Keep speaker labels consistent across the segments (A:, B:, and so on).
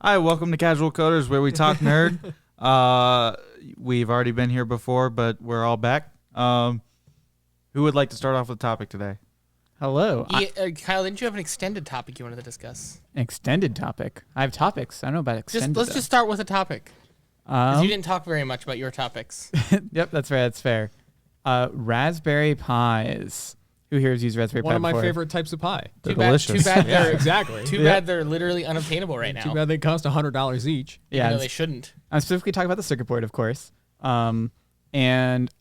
A: Hi, welcome to Casual Coders, where we talk nerd. We've already been here before, but we're all back. Who would like to start off with the topic today?
B: Hello.
C: Kyle, didn't you have an extended topic you wanted to discuss?
B: Extended topic. I have topics. I don't know about extended.
C: Let's just start with a topic. Because you didn't talk very much about your topics.
B: Yep, that's fair. That's fair. Raspberry Pis. Who here has used Raspberry Pi
D: One of my
B: before?
D: favorite types of pie.
A: They're
C: Too bad
A: delicious.
D: Yeah,
C: they're
D: exactly.
C: Too bad they're literally unobtainable right now.
D: Too bad they cost $100 each.
B: Yeah,
C: No, they shouldn't.
B: I'm specifically talking about the circuit board, of course. And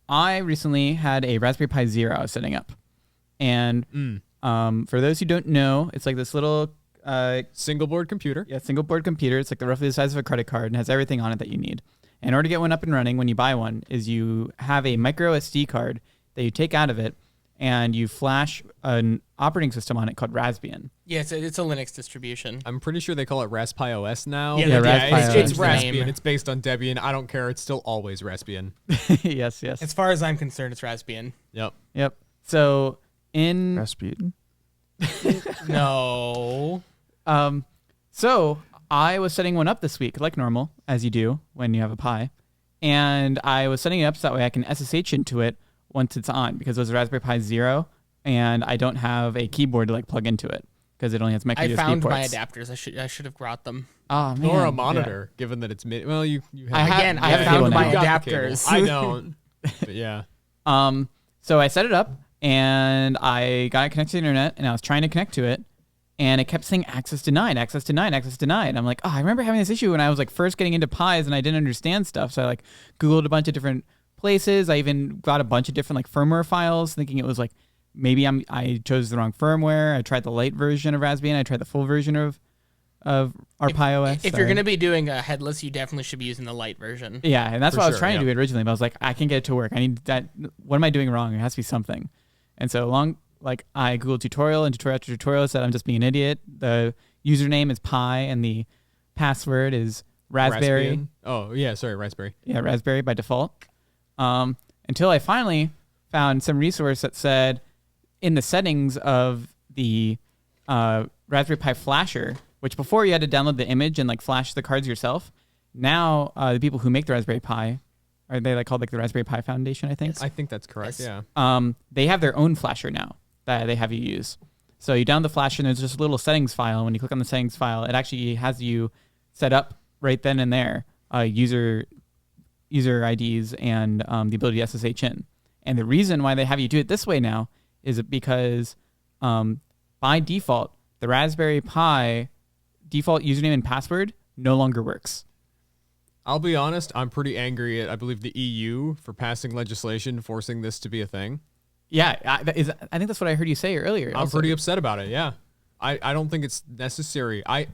B: I recently had a Raspberry Pi Zero I was setting up. And for those who don't know, it's like this little
D: Single board computer.
B: single board computer. It's like roughly the size of a credit card and has everything on it that you need. In order to get one up and running, when you buy one, is you have a micro SD card that you take out of it, and you flash an operating system on it called Raspbian.
C: Yeah, it's a Linux distribution.
D: I'm pretty sure they call it Raspi OS now.
C: Yeah,
B: Raspi
D: it's
B: OS.
D: Raspbian. It's based on Debian. I don't care. It's still always Raspbian.
B: Yes.
C: As far as I'm concerned, it's Raspbian.
D: Yep.
B: So in
A: Rasputin.
C: No.
B: So I was setting one up this week, like normal, as you do when you have a Pi. And I was setting it up so that way I can SSH into it once it's on, because it was a Raspberry Pi Zero, and I don't have a keyboard to like plug into it because it only has micro
C: I
B: USB
C: found
B: ports.
C: my adapters. I should have brought them.
B: Oh man.
D: Or a monitor, given that it's mid. Well, you have.
C: Again, I
B: have
C: have
B: a cable
C: found
B: now.
C: my
D: You've got the cable.
C: adapters.
D: I don't. But yeah.
B: So I set it up and I got it connected to the internet and I was trying to connect to it and it kept saying access denied, access denied, access denied. I'm like, oh, I remember having this issue when I was like first getting into Pis and I didn't understand stuff. So I like Googled a bunch of different places. I even got a bunch of different like firmware files thinking it was like maybe I chose the wrong firmware. I tried the light version of Raspbian. I tried the full version of our Pi OS.
C: If you're going to be doing a headless, you definitely should be using the light version.
B: Yeah, and that's
D: For
B: what I was
D: sure,
B: trying to
D: yeah.
B: do originally, but I was like, I can't get it to work. I need that. What am I doing wrong? There has to be something. And so I Googled tutorial and tutorial after tutorial said I'm just being an idiot. The username is Pi and the password is Raspberry.
D: Raspbian. Oh yeah, sorry, Raspberry.
B: Yeah, Raspberry by default. Until I finally found some resource that said in the settings of the Raspberry Pi flasher, which before you had to download the image and like flash the cards yourself. Now the people who make the Raspberry Pi, are they like called like the Raspberry Pi Foundation, I think?
D: I think that's correct.
C: Yes.
D: Yeah.
B: They have their own flasher now that they have you use. So you download the flasher and there's just a little settings file. When you click on the settings file, it actually has you set up right then and there user IDs and the ability to SSH in. And the reason why they have you do it this way now is because by default, the Raspberry Pi default username and password no longer works.
D: I'll be honest. I'm pretty angry at I believe the EU for passing legislation forcing this to be a thing.
B: Yeah, I think that's what I heard you say earlier.
D: I'm
B: also.
D: pretty upset about it. Yeah, I don't think it's necessary. I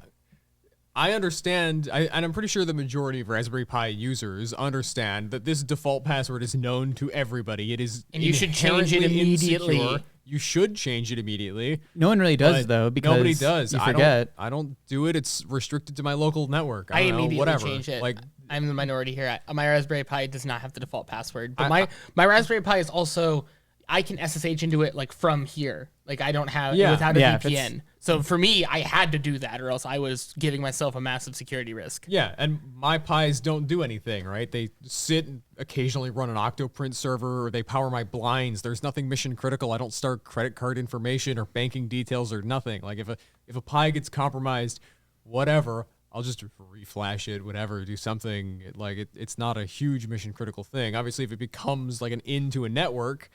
D: understand, and I'm pretty sure the majority of Raspberry Pi users understand that this default password is known to everybody. It is,
C: And you should change it
D: inherently
C: immediately.
D: insecure. You should change it immediately.
B: No one really does
D: but
B: though, because
D: nobody does.
B: You forget.
D: I don't do it. It's restricted to my local network.
C: I
D: I don't know,
C: immediately
D: whatever.
C: changed it.
D: Like,
C: I'm the minority here. My Raspberry Pi does not have the default password, but
D: I-
C: my Raspberry Pi is also I can SSH into it like from here. Like I don't have
D: Yeah.
C: without a
B: Yeah, if it's-
C: VPN. So for me, I had to do that, or else I was giving myself a massive security risk.
D: yeah, and my Pis don't do anything, right? They sit and occasionally run an Octoprint server, or they power my blinds. There's nothing mission critical. I don't start credit card information or banking details or nothing. Like if a Pi gets compromised, whatever, I'll just reflash it, whatever, do something. Like it's not a huge mission critical thing. Obviously, if it becomes like an into a network,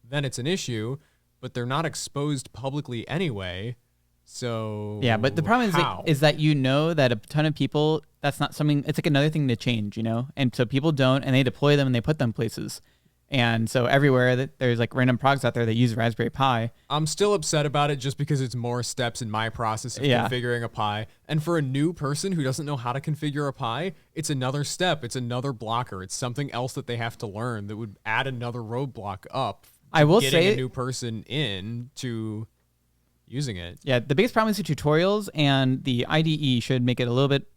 D: then it's an issue. But they're not exposed publicly anyway. So
B: Yeah, but the problem
D: how?
B: is that you know that a ton of people, that's not something, it's like another thing to change, you know? And so people don't, and they deploy them and they put them places. And so everywhere that there's like random progs out there that use Raspberry Pi.
D: I'm still upset about it just because it's more steps in my process of
B: Yeah.
D: configuring a Pi. And for a new person who doesn't know how to configure a Pi, it's another step. It's another blocker. It's something else that they have to learn that would add another roadblock up.
B: I will
D: getting
B: say-
D: a new person in to using it.
B: Yeah, the biggest problem is the tutorials, and the IDE should make it a little bit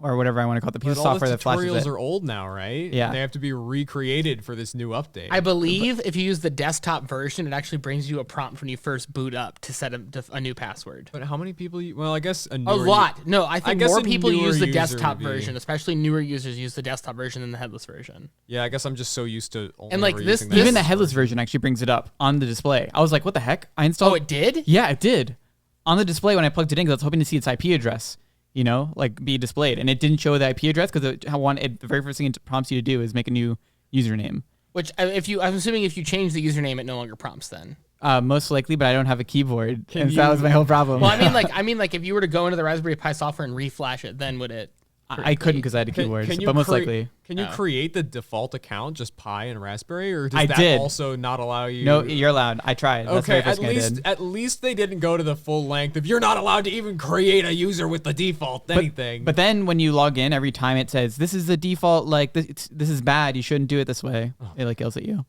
B: or whatever I want to call it, the piece
D: But
B: of
D: all
B: software
D: the
B: that flashes
D: tutorials
B: it.
D: are old now, right?
B: Yeah.
D: And they have to be recreated for this new update.
C: I believe if you use the desktop version, it actually brings you a prompt when you first boot up to set a new password.
D: But how many people? Well, I guess
C: A lot. No, I think
D: guess
C: more
D: a
C: people
D: newer
C: use the
D: user
C: desktop
D: would be-
C: version, especially newer users use the desktop version than the headless version.
D: Yeah, I guess I'm just so used to only
C: And, like,
D: ever
C: this-
D: using
B: Even
C: this-
B: the headless version actually brings it up on the display. I was like, what the heck? I installed.
C: Oh, it did?
B: Yeah, it did. On the display when I plugged it in, because I was hoping to see its IP address, like be displayed. And it didn't show the IP address because the very first thing it prompts you to do is make a new username.
C: Which, I'm assuming if you change the username, it no longer prompts then.
B: Most likely, but I don't have a keyboard.
D: Can
B: And so that
D: you-
B: was my whole problem.
C: Well, I mean, like if you were to go into the Raspberry Pi software and reflash it, then would it?
B: I couldn't because I had a keyboard,
D: Can you
B: but most
D: crea-
B: likely.
D: Can you create the default account, just Pi and Raspberry, or does
B: I
D: that
B: did.
D: also not allow you?
B: No, you're allowed. I tried. That's the
D: Okay,
B: very first thing I did.
D: at least they didn't go to the full length of you're not allowed to even create a user with the default anything.
B: But then when you log in, every time it says this is the default, like this is bad. You shouldn't do it this way. It like yells at you.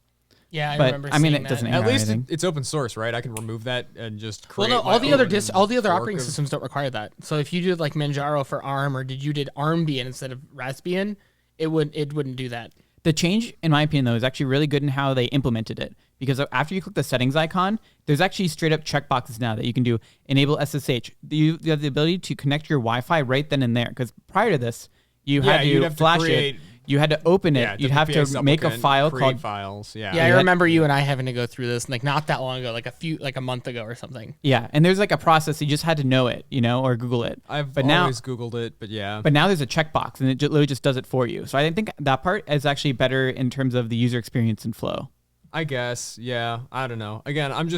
C: Yeah, I
B: But,
C: remember.
B: I mean,
C: seeing
B: it doesn't
C: that.
B: aim
D: at least
B: anything.
D: it's open source, right? I can remove that and just
C: Well,
D: create.
C: no, all the other
D: fork
C: operating
D: of-
C: systems don't require that. So if you did like Manjaro for ARM, or you did ARMbian instead of Raspbian, it wouldn't do that.
B: The change, in my opinion, though, is actually really good in how they implemented it. Because after you click the settings icon, there's actually straight up checkboxes now that you can do. Enable SSH. You have the ability to connect your Wi-Fi right then and there. Because prior to this, you had
D: you'd
B: to
D: have to
B: flash
D: create-
B: it. You had to open it.
D: Yeah,
B: You'd have
D: WPA
B: to make a
D: supplicant,
B: file
D: create
B: called.
D: files. Yeah.
C: Yeah, I
B: had-
C: remember you and I having to go through this like not that long ago, like a month ago or something.
B: Yeah, and there's like a process. You just had to know it, or Google it.
D: I've
B: but now,
D: always Googled it, but yeah.
B: But now there's a checkbox, and it literally just does it for you. So I think that part is actually better in terms of the user experience and flow.
D: I guess, yeah. I don't know. Again, I'm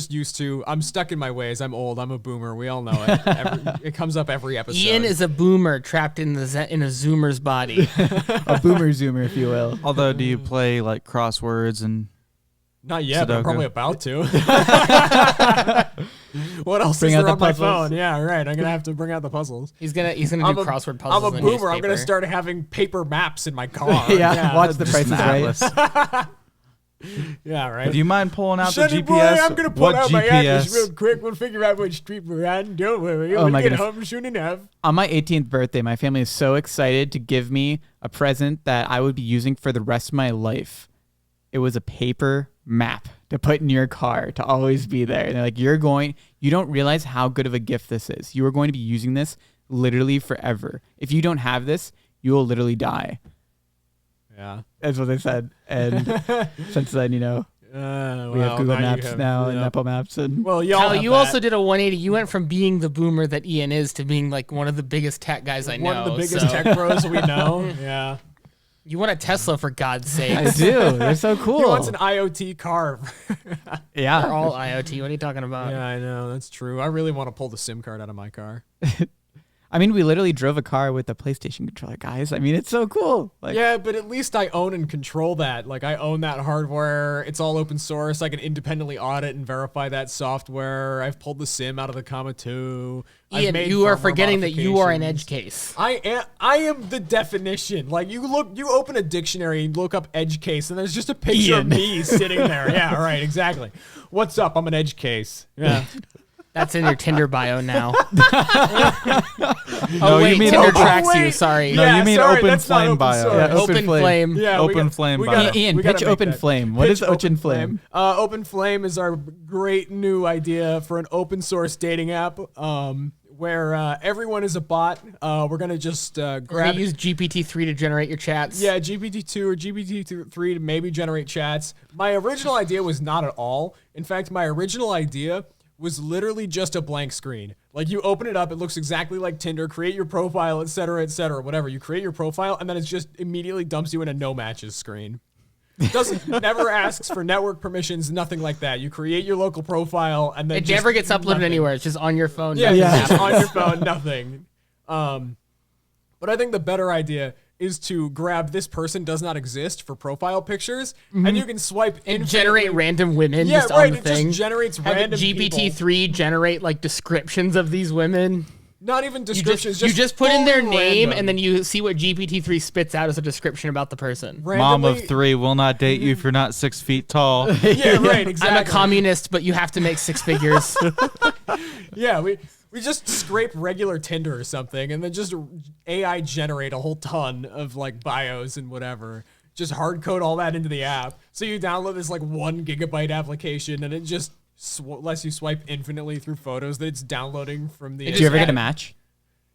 D: stuck in my ways. I'm old. I'm a boomer. We all know it. It comes up every episode.
C: Ian is a boomer trapped in a zoomer's body.
B: A boomer zoomer, if you will.
A: Although, do you play like crosswords and
D: Not yet, but I'm
A: Sudoku.
D: probably about to. What else
B: Bring
D: is
B: out
D: there
B: the
D: on my
B: puzzles.
D: phone? Yeah, right. I'm gonna have to bring out the puzzles.
C: He's gonna do crossword puzzles.
D: I'm a
C: in the
D: boomer. I'm gonna
C: newspaper.
D: start having paper maps in my car.
B: Yeah, watch the
A: just
B: prices
A: an
B: right.
A: atlas?
D: Yeah, right.
A: Do you mind pulling out
D: Sonny
A: the
D: boy,
A: GPS?
D: I'm gonna pull
A: what
D: out my atlas
A: GPS?
D: real quick. We'll figure out which street we're on. Don't worry.
B: Oh
D: We'll
B: my
D: get
B: goodness.
D: home soon enough.
B: On my 18th birthday, my family is so excited to give me a present that I would be using for the rest of my life. It was a paper map to put in your car to always be there. And they're like, you don't realize how good of a gift this is. You are going to be using this literally forever. If you don't have this, you will literally die.
D: Yeah.
B: That's what they said. And since then, we have Google Maps now and Apple Maps. And
D: Well, y'all
C: Cal,
D: have
C: you
D: that.
C: also did a 180. You went from being the boomer that Ian is to being like one of the biggest tech guys I know.
D: one of the biggest
C: so-
D: tech bros we know. Yeah.
C: You want a Tesla for God's sake.
B: I do. They're so cool.
D: He wants an IoT car.
B: yeah.
C: They're all IoT. What are you talking about?
D: Yeah, I know. That's true. I really want to pull the SIM card out of my car.
B: I mean, we literally drove a car with a PlayStation controller, guys. I mean, it's so cool. Like,
D: Yeah, but at least I own and control that. Like, I own that hardware. It's all open source. I can independently audit and verify that software. I've pulled the SIM out of the Comma 2. I've
C: Ian,
D: made
C: you are
D: firmware
C: forgetting that you are an
D: modifications.
C: edge case.
D: I am the definition. Like, you open a dictionary and look up edge case, and there's just a picture of
B: Ian.
D: me sitting there. Yeah, right, exactly. What's up? I'm an edge case. Yeah.
C: That's in your Tinder bio now.
A: No, you mean
C: Tinder
A: open-
C: tracks you.
D: wait.
C: Sorry.
A: No, you mean
D: sorry,
A: open
D: that's not
A: flame
D: open
A: bio.
D: source.
B: Yeah,
C: Open flame.
D: Yeah,
A: Open flame
D: we
A: bio.
D: gotta-
B: Ian,
D: we gotta
B: pitch
D: make
B: Open
D: that.
B: Flame. What is
D: Pitch
B: Open Flame?
D: Open Flame is our great new idea for an open source dating app where everyone is a bot. We're going to just
C: We're
D: grab...
C: gonna use GPT-3 to generate your chats.
D: Yeah, GPT-2 or GPT-3 to maybe generate chats. My original idea was not at all. In fact, my original idea was literally just a blank screen. Like, you open it up, it looks exactly like Tinder, create your profile, etc., whatever. You create your profile, and then it just immediately dumps you in a no matches screen. Never asks for network permissions, nothing like that. You create your local profile, and then
C: It
D: just
C: never gets uploaded
D: nothing.
C: anywhere. It's just on your phone.
D: Yeah,
C: nothing
D: just
C: happens.
D: on your phone, nothing. But I think the better idea is to grab this person does not exist for profile pictures, and you can swipe
C: And
D: infinitely-
C: generate random women
D: Yeah,
C: just
D: right.
C: on the
D: It
C: thing.
D: just generates
C: Have
D: random
C: GPT-3 generate like descriptions of these women.
D: people. Not even
C: You
D: descriptions.
C: you just put in their
D: fully
C: name
D: random.
C: and then you see what GPT-3 spits out as a description about the person.
A: Mom of
D: Randomly-
A: 3 will not date you if you're not 6 feet tall.
D: Yeah, right. Exactly.
C: I'm a communist, but you have to make six figures.
D: Yeah, We just scrape regular Tinder or something, and then just AI generate a whole ton of like bios and whatever. Just hard code all that into the app. So you download this like 1 gigabyte application, and it just lets you swipe infinitely through photos that it's downloading from the.
B: Did you ever get a match?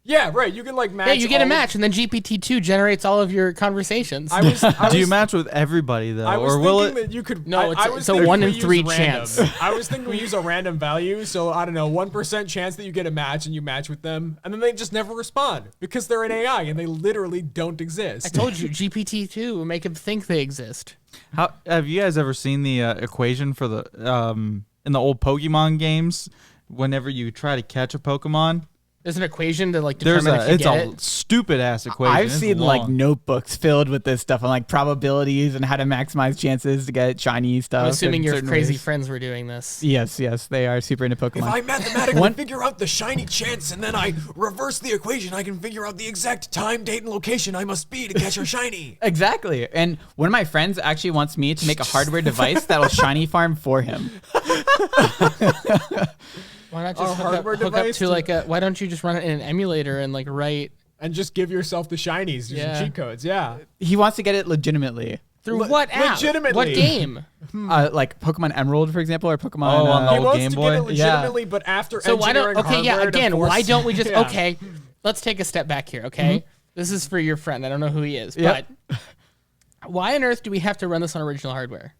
D: Yeah, right. You can like match.
C: Yeah, you get a
D: all-
C: match, and then GPT-2 generates all of your conversations.
D: I was.
A: Do you match with everybody though,
D: I was
A: or will
D: thinking
A: it?
D: that you could.
C: No,
D: I
C: it's
D: was
C: a
D: thinking
C: 1
D: we
C: in
D: use
C: 3
D: random.
C: chance.
D: I was thinking we use a random value, so I don't know, 1% chance that you get a match and you match with them, and then they just never respond because they're an AI and they literally don't exist.
C: I told you, GPT-2 will make them think they exist.
A: How have you guys ever seen the equation for the in the old Pokemon games? Whenever you try to catch a Pokemon,
C: There's an equation to like
A: there's
C: determine if you
A: it's
C: get
A: a
C: it.
A: stupid ass equation.
B: I've
A: It's
B: seen like
A: long.
B: notebooks filled with this stuff on like probabilities and how to maximize chances to get shiny stuff.
C: I'm assuming
B: in
C: your
B: certain
C: crazy
B: ways.
C: friends were doing this.
B: Yes, they are super into
D: If
B: Pokemon.
D: I mathematically
B: One-
D: figure out the shiny chance and then I reverse the equation, I can figure out the exact time, date, and location I must be to catch a shiny.
B: Exactly. And one of my friends actually wants me to make a hardware device that'll shiny farm for him.
C: Why not
D: Our
C: just hook up,
D: hardware
C: hook up
D: device
C: to
D: to-
C: like a? Why don't you just run it in an emulator and like write
D: And just give yourself the shinies using
C: Yeah.
D: cheat codes. Yeah.
B: He wants to get it legitimately.
C: through what app?
D: legitimately.
C: What game?
B: Like Pokemon Emerald, for example, or Pokemon.
A: Oh, on the
D: He
A: old
D: wants
A: Game
D: to
A: Boy?
D: get it legitimately, but after
C: So why don't?
D: engineering
C: Okay, yeah.
D: hardware to
C: Again,
D: force-
C: why don't we just?
D: Yeah.
C: Okay, let's take a step back here. Okay, this is for your friend. I don't know who he is,
B: Yeah.
C: but why on earth do we have to run this on original hardware?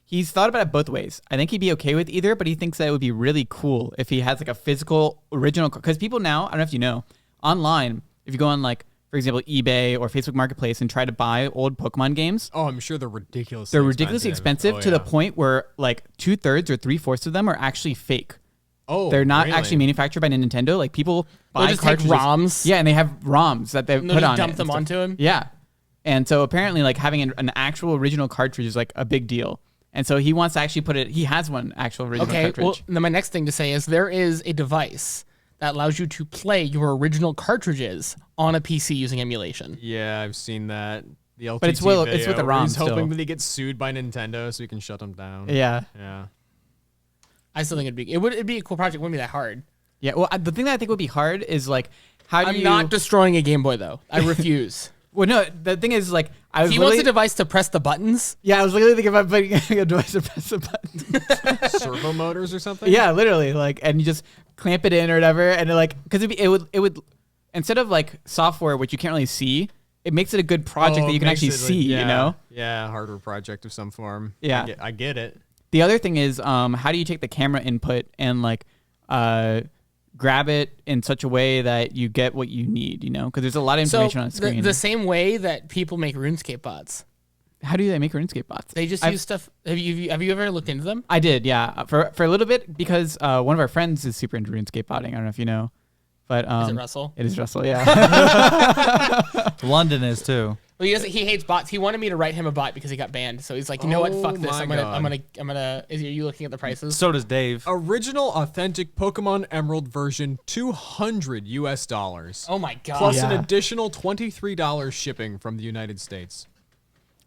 B: He's thought about it both ways. I think he'd be okay with either, but he thinks that it would be really cool if he has like a physical original. Because people now, I don't know if you know, online, if you go on like, for example, eBay or Facebook Marketplace and try to buy old Pokemon games,
D: Oh, I'm sure they're ridiculously
B: they're ridiculously expensive
D: Oh,
B: to the
D: yeah.
B: point where like 2/3 or 3/4 of them are actually fake.
D: Oh,
B: They're not
D: really?
B: actually manufactured by Nintendo. Like people buy
C: They'll just take
B: cartridges.
C: ROMs.
B: Yeah, and they have ROMs that they've
C: And they'll
B: put
C: just
B: on
C: dump
B: it
C: them
B: and stuff.
C: onto him.
B: Yeah. And so apparently like having an actual original cartridge is like a big deal. And so he wants to actually put it, he has one actual original
C: Okay,
B: cartridge.
C: well, then my next thing to say is there is a device that allows you to play your original cartridges on a PC using emulation.
D: Yeah, I've seen that. The LTT
B: But it's with the
D: video where
B: ROM
D: He's hoping
B: still.
D: that he gets sued by Nintendo so he can shut them down.
B: Yeah.
D: Yeah.
C: I still think it'd be a cool project. It wouldn't be that hard.
B: Yeah. Well, the thing that I think would be hard is like, how do
C: I'm
B: you.
C: not destroying a Game Boy though. I refuse.
B: well, no, the thing is like, I was
C: He wants
B: literally.
C: a device to press the buttons.
B: Yeah, I was literally thinking about putting a device to press the button.
D: Servo motors or something?
B: Yeah, literally, like, and you just clamp it in or whatever, and like, because it would instead of like software which you can't really see, it makes it a good project that you can actually see.
D: Yeah,
B: You know.
D: Yeah, hardware project of some form.
B: Yeah.
D: I get it.
B: The other thing is, how do you take the camera input and like, grab it in such a way that you get what you need? You know, because there's a lot of information on the screen.
C: the same way that people make RuneScape bots.
B: How do they make RuneScape bots?
C: They just use stuff. Have you ever looked into them?
B: I did, yeah, for a little bit because one of our friends is super into RuneScape botting. I don't know if you know, but
C: Is it Russell?
B: It is Russell, yeah.
A: London is too.
C: Well, he hates bots. He wanted me to write him a bot because he got banned. So he's like, you know what?
D: Oh
C: Fuck this.
D: my
C: I'm gonna. Are you looking at the prices?
A: So does Dave.
D: Original authentic Pokemon Emerald version, $200 US.
C: Oh my god.
D: Plus an
B: Yeah.
D: additional $23 shipping from the United States.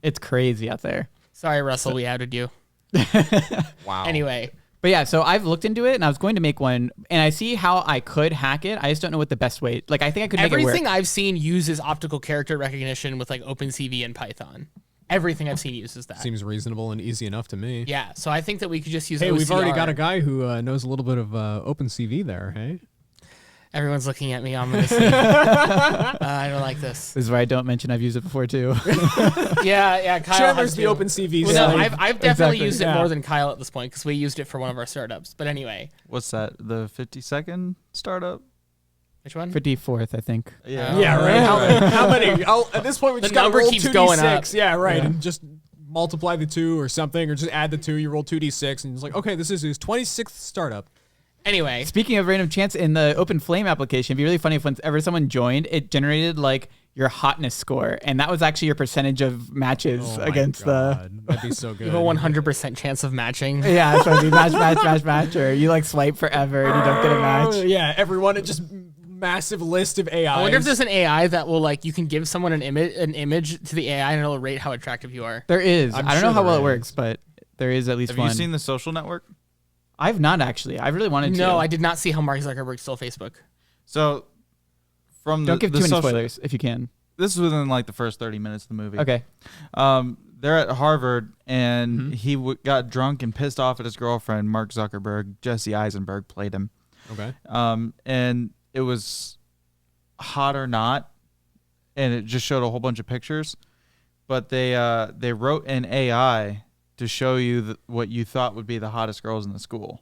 B: It's crazy out there.
C: Sorry, Russell. We outed you.
D: Wow.
C: Anyway,
B: But yeah, so I've looked into it and I was going to make one, and I see how I could hack it. I just don't know what the best way. Like I think I could make
C: everything
B: it work.
C: I've seen uses optical character recognition with like OpenCV and Python. Everything I've seen uses that.
D: Seems reasonable and easy enough to me.
C: Yeah, so I think that we could just use.
D: Hey, we've already
C: OCR.
D: got a guy who knows a little bit of OpenCV there, hey?
C: Everyone's looking at me ominously. I don't like this.
B: This is why I don't mention I've used it before too.
C: Yeah, Kyle
D: Chandler's
C: has
D: the
C: to.
D: OpenCV
C: Well, no,
D: side.
C: I've definitely
B: Exactly,
C: used it
D: yeah.
C: more than Kyle at this point because we used it for one of our startups. But anyway,
A: What's that? The 50-second startup?
C: which one?
B: 54th, I think.
A: Yeah.
D: Yeah, right. How many? At this point, we
C: The
D: just got to
C: number
D: roll
C: keeps
D: 2d6.
C: going up.
D: Yeah, right. And just multiply the 2 or something, or just add the 2. You roll 2d6, and it's like, okay, this is his 26th startup.
C: Anyway,
B: Speaking of random chance, in the Open Flame application, it'd be really funny if whenever someone joined, it generated like your hotness score, and that was actually your percentage of matches
D: Oh my
B: against
D: God. That'd be so good.
C: you have a 100% chance of matching.
B: the. Yeah, so it'd be match, or you like swipe forever and you don't get a match.
D: Yeah, everyone. It just massive list of AIs.
C: I wonder if there's an AI that will like you can give someone an image to the AI and it'll rate how attractive you are.
B: There is.
D: I'm
B: I don't know
D: sure
B: how well
D: there
B: it works, but there is at least
A: Have
B: one.
A: you seen The Social Network?
B: I've not actually. I really wanted to.
C: No, I did not see how Mark Zuckerberg stole Facebook.
A: So from
B: Don't give
A: the
B: too many
A: social-
B: spoilers if you can.
A: This is within like the first 30 minutes of the movie.
B: Okay.
A: They're at Harvard, and he got drunk and pissed off at his girlfriend, Mark Zuckerberg. Jesse Eisenberg played him.
D: Okay.
A: And it was Hot or Not, and it just showed a whole bunch of pictures. But they wrote an AI to show you what you thought would be the hottest girls in the school,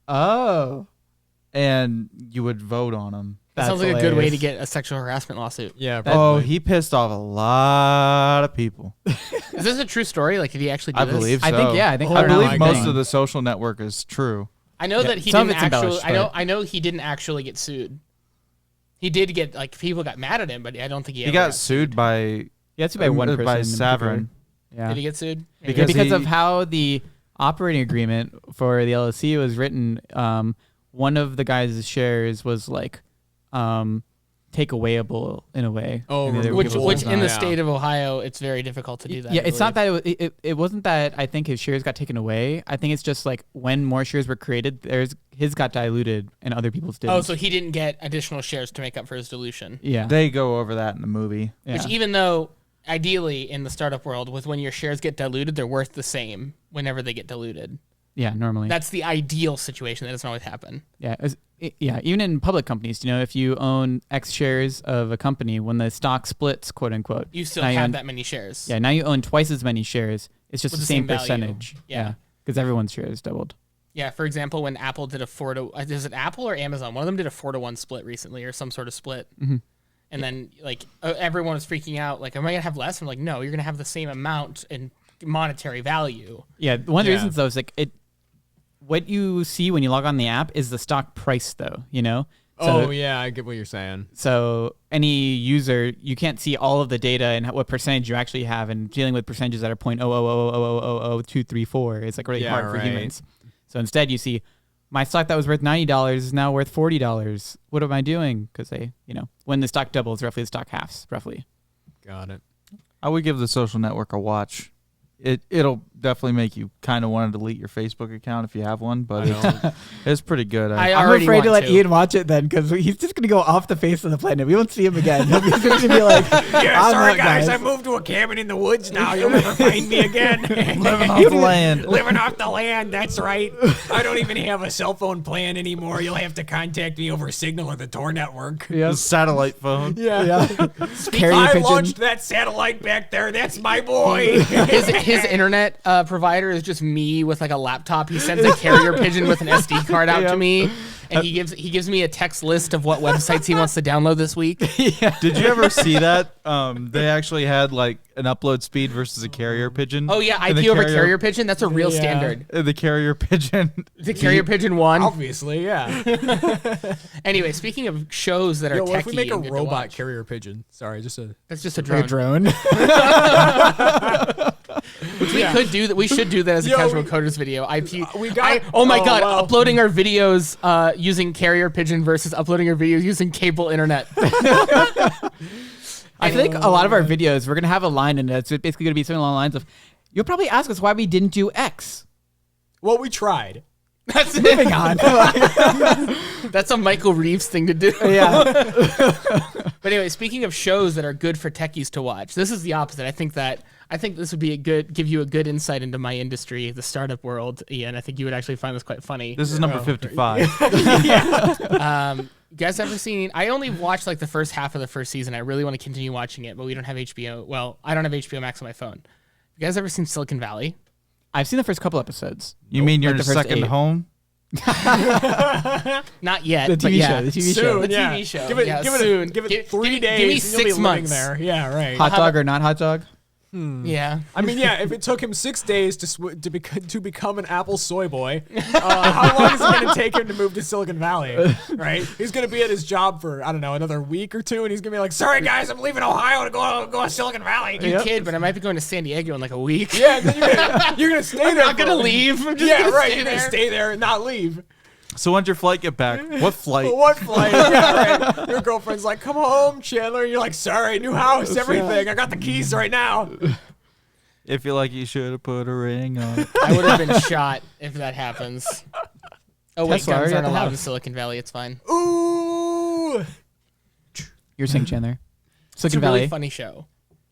B: Oh.
A: and you would vote on them.
C: That sounds like a good way to get a sexual harassment lawsuit.
D: Yeah.
A: Oh,
D: probably.
A: he pissed off a lot of people.
C: Is this a true story? Like, did he actually do
A: I
C: this?
A: believe so.
B: I think, yeah. I think
A: I
B: Hot or Not
A: believe
B: was
A: most
B: big.
A: of the social network is true.
C: I know that he
B: some of
C: didn't
B: it's
C: actually.
B: embellished,
C: I know he didn't actually get sued. He did get like people got mad at him, but I don't think he
A: He
C: ever
A: got sued by
B: Yeah, it's by one person.
A: by
B: in
A: Savern.
B: particular. Yeah.
C: Did he get sued?
A: Because
B: because
A: he-
B: of how the operating agreement for the LLC was written, one of the guys' shares was like take awayable in a way.
D: Oh,
B: Maybe they were
C: Which
B: givable.
C: which in the
D: Yeah.
C: state of Ohio, it's very difficult to do that.
B: Yeah,
C: I
B: it's not
C: believe.
B: that it wasn't that I think his shares got taken away. I think it's just like when more shares were created, his got diluted and other people's didn't.
C: Oh, so he didn't get additional shares to make up for his dilution.
B: yeah.
A: They go over that in the movie.
B: yeah.
C: Which even though ideally in the startup world, with when your shares get diluted, they're worth the same whenever they get diluted.
B: yeah, normally.
C: That's the ideal situation. That doesn't always happen.
B: Yeah, yeah. Even in public companies, if you own X shares of a company, when the stock splits, quote unquote,
C: You still
B: now you
C: have
B: own-
C: that many shares.
B: Yeah, now you own twice as many shares. It's just
C: With
B: the
C: the same
B: same
C: value.
B: percentage.
C: Yeah.
B: because everyone's shares doubled.
C: Yeah, for example, when Apple did a 4 to is it Apple or Amazon? One of them did a 4-to-1 split recently, or some sort of split.
B: Mhm.
C: And then everyone was freaking out, like, "Am I gonna have less?" I'm like, "No, you're gonna have the same amount in monetary value."
B: Yeah, one of the
D: Yeah.
B: reasons though is like what you see when you log on the app is the stock price though.
D: Oh yeah, I get what you're saying.
B: So any user, you can't see all of the data and what percentage you actually have, and dealing with percentages that are 0.000000234 is like really
D: Yeah,
B: hard for
D: right.
B: humans. So instead, you see my stock that was worth $90 is now worth $40. What am I doing? Because when the stock doubles, roughly the stock halves, roughly.
D: Got it.
A: I would give The Social Network a watch. It'll definitely make you kind of want to delete your Facebook account if you have one, but it's pretty good.
C: I
B: I'm
C: already
B: afraid to
C: want
B: let Ian watch it then, because he's just gonna go off the face of the planet. We won't see him again. He's just gonna be like,
E: Yeah,
B: "I'm
E: sorry
B: out,
E: guys,
B: guys."
E: I moved to a cabin in the woods now. You'll never find me again.
A: Living off the land.
E: Living off the land, that's right. I don't even have a cell phone plan anymore. You'll have to contact me over Signal or the Tor network.
B: Yeah.
A: The satellite phone.
B: Yeah. Carrier
E: I
B: pigeon.
E: launched that satellite back there. That's my boy.
C: His internet provider is just me with like a laptop. He sends a carrier pigeon with an SD card out to me, and he gives me a text list of what websites he wants to download this week.
A: Did you ever see that? They actually had like an upload speed versus a carrier pigeon.
C: Oh yeah,
A: And
C: IP
A: the
C: over carrier pigeon. That's a real
E: Yeah.
C: standard.
A: The carrier pigeon.
C: The carrier pigeon won.
E: Obviously, yeah.
C: Anyway, speaking of shows that are
E: Yo, what
C: techie
E: if we make a
C: and good to
E: robot
C: watch-
E: carrier pigeon? Sorry, just a.
C: That's just a
B: Like a
C: drone.
B: drone.
C: Which we could do that. We should do that as a
E: Yo,
C: casual
E: we-
C: coders video.
E: we got-
C: oh my
E: oh,
C: god!
E: wow.
C: Uploading our videos using carrier pigeon versus uploading our videos using cable internet.
B: I think a lot of our videos, we're going to have a line in it. It's basically going to be something along the lines of, you'll probably ask us why we didn't do X.
E: Well, we tried.
C: That's
B: Moving on.
C: That's a Michael Reeves thing to do.
B: Yeah.
C: But anyway, speaking of shows that are good for techies to watch, this is the opposite. I think this would be give you a good insight into my industry, the startup world, Ian. I think you would actually find this quite funny.
A: This is number 55.
C: You guys ever seen? I only watched like the first half of the first season. I really want to continue watching it, but we don't have HBO. Well, I don't have HBO Max on my phone. You guys ever seen Silicon Valley?
B: I've seen the first couple episodes.
A: You mean your
B: Like the first
A: second
B: 8.
A: home?
C: Not yet.
B: The
C: but
B: TV
C: yeah.
B: show. The TV show.
E: Soon,
C: The
E: yeah.
C: TV show.
E: Give it,
C: Yeah,
E: give it,
C: soon.
E: give it
C: Give-
E: 3
C: give-
E: days.
C: give me
E: and you'll be
C: 6
E: living
C: months.
E: there. Yeah, right.
B: Hot dog or not hot dog?
C: Yeah.
E: I mean, yeah, if it took him 6 days to become an Apple soy boy, how long is it going to take him to move to Silicon Valley? Right? He's going to be at his job for, I don't know, another week or two, and he's going to be like, sorry, guys, I'm leaving Ohio to go to Silicon Valley.
C: You kid, but I might be going to San Diego in like a week.
E: Yeah, then you're gonna stay
C: I'm
E: there.
C: not
E: for
C: gonna
E: a-
C: leave. I'm just
E: Yeah,
C: gonna
E: right.
C: stay
E: You're gonna
C: there.
E: stay there and not leave.
A: So when's your flight get back? What flight?
E: What flight? Yeah, right. Your girlfriend's like, come home, Chandler. And you're like, sorry, new house, everything. I got the keys right now.
A: If you like, you should have put a ring on it.
C: I would have been shot if that happens. Oh wait,
B: Tesla
C: guns
B: already
C: aren't
B: at the
C: allowed in
B: house.
C: Silicon Valley. It's fine.
E: Ooh.
B: You're saying Chandler.
C: It's
B: Silicon
C: a really
B: Valley.
C: funny show.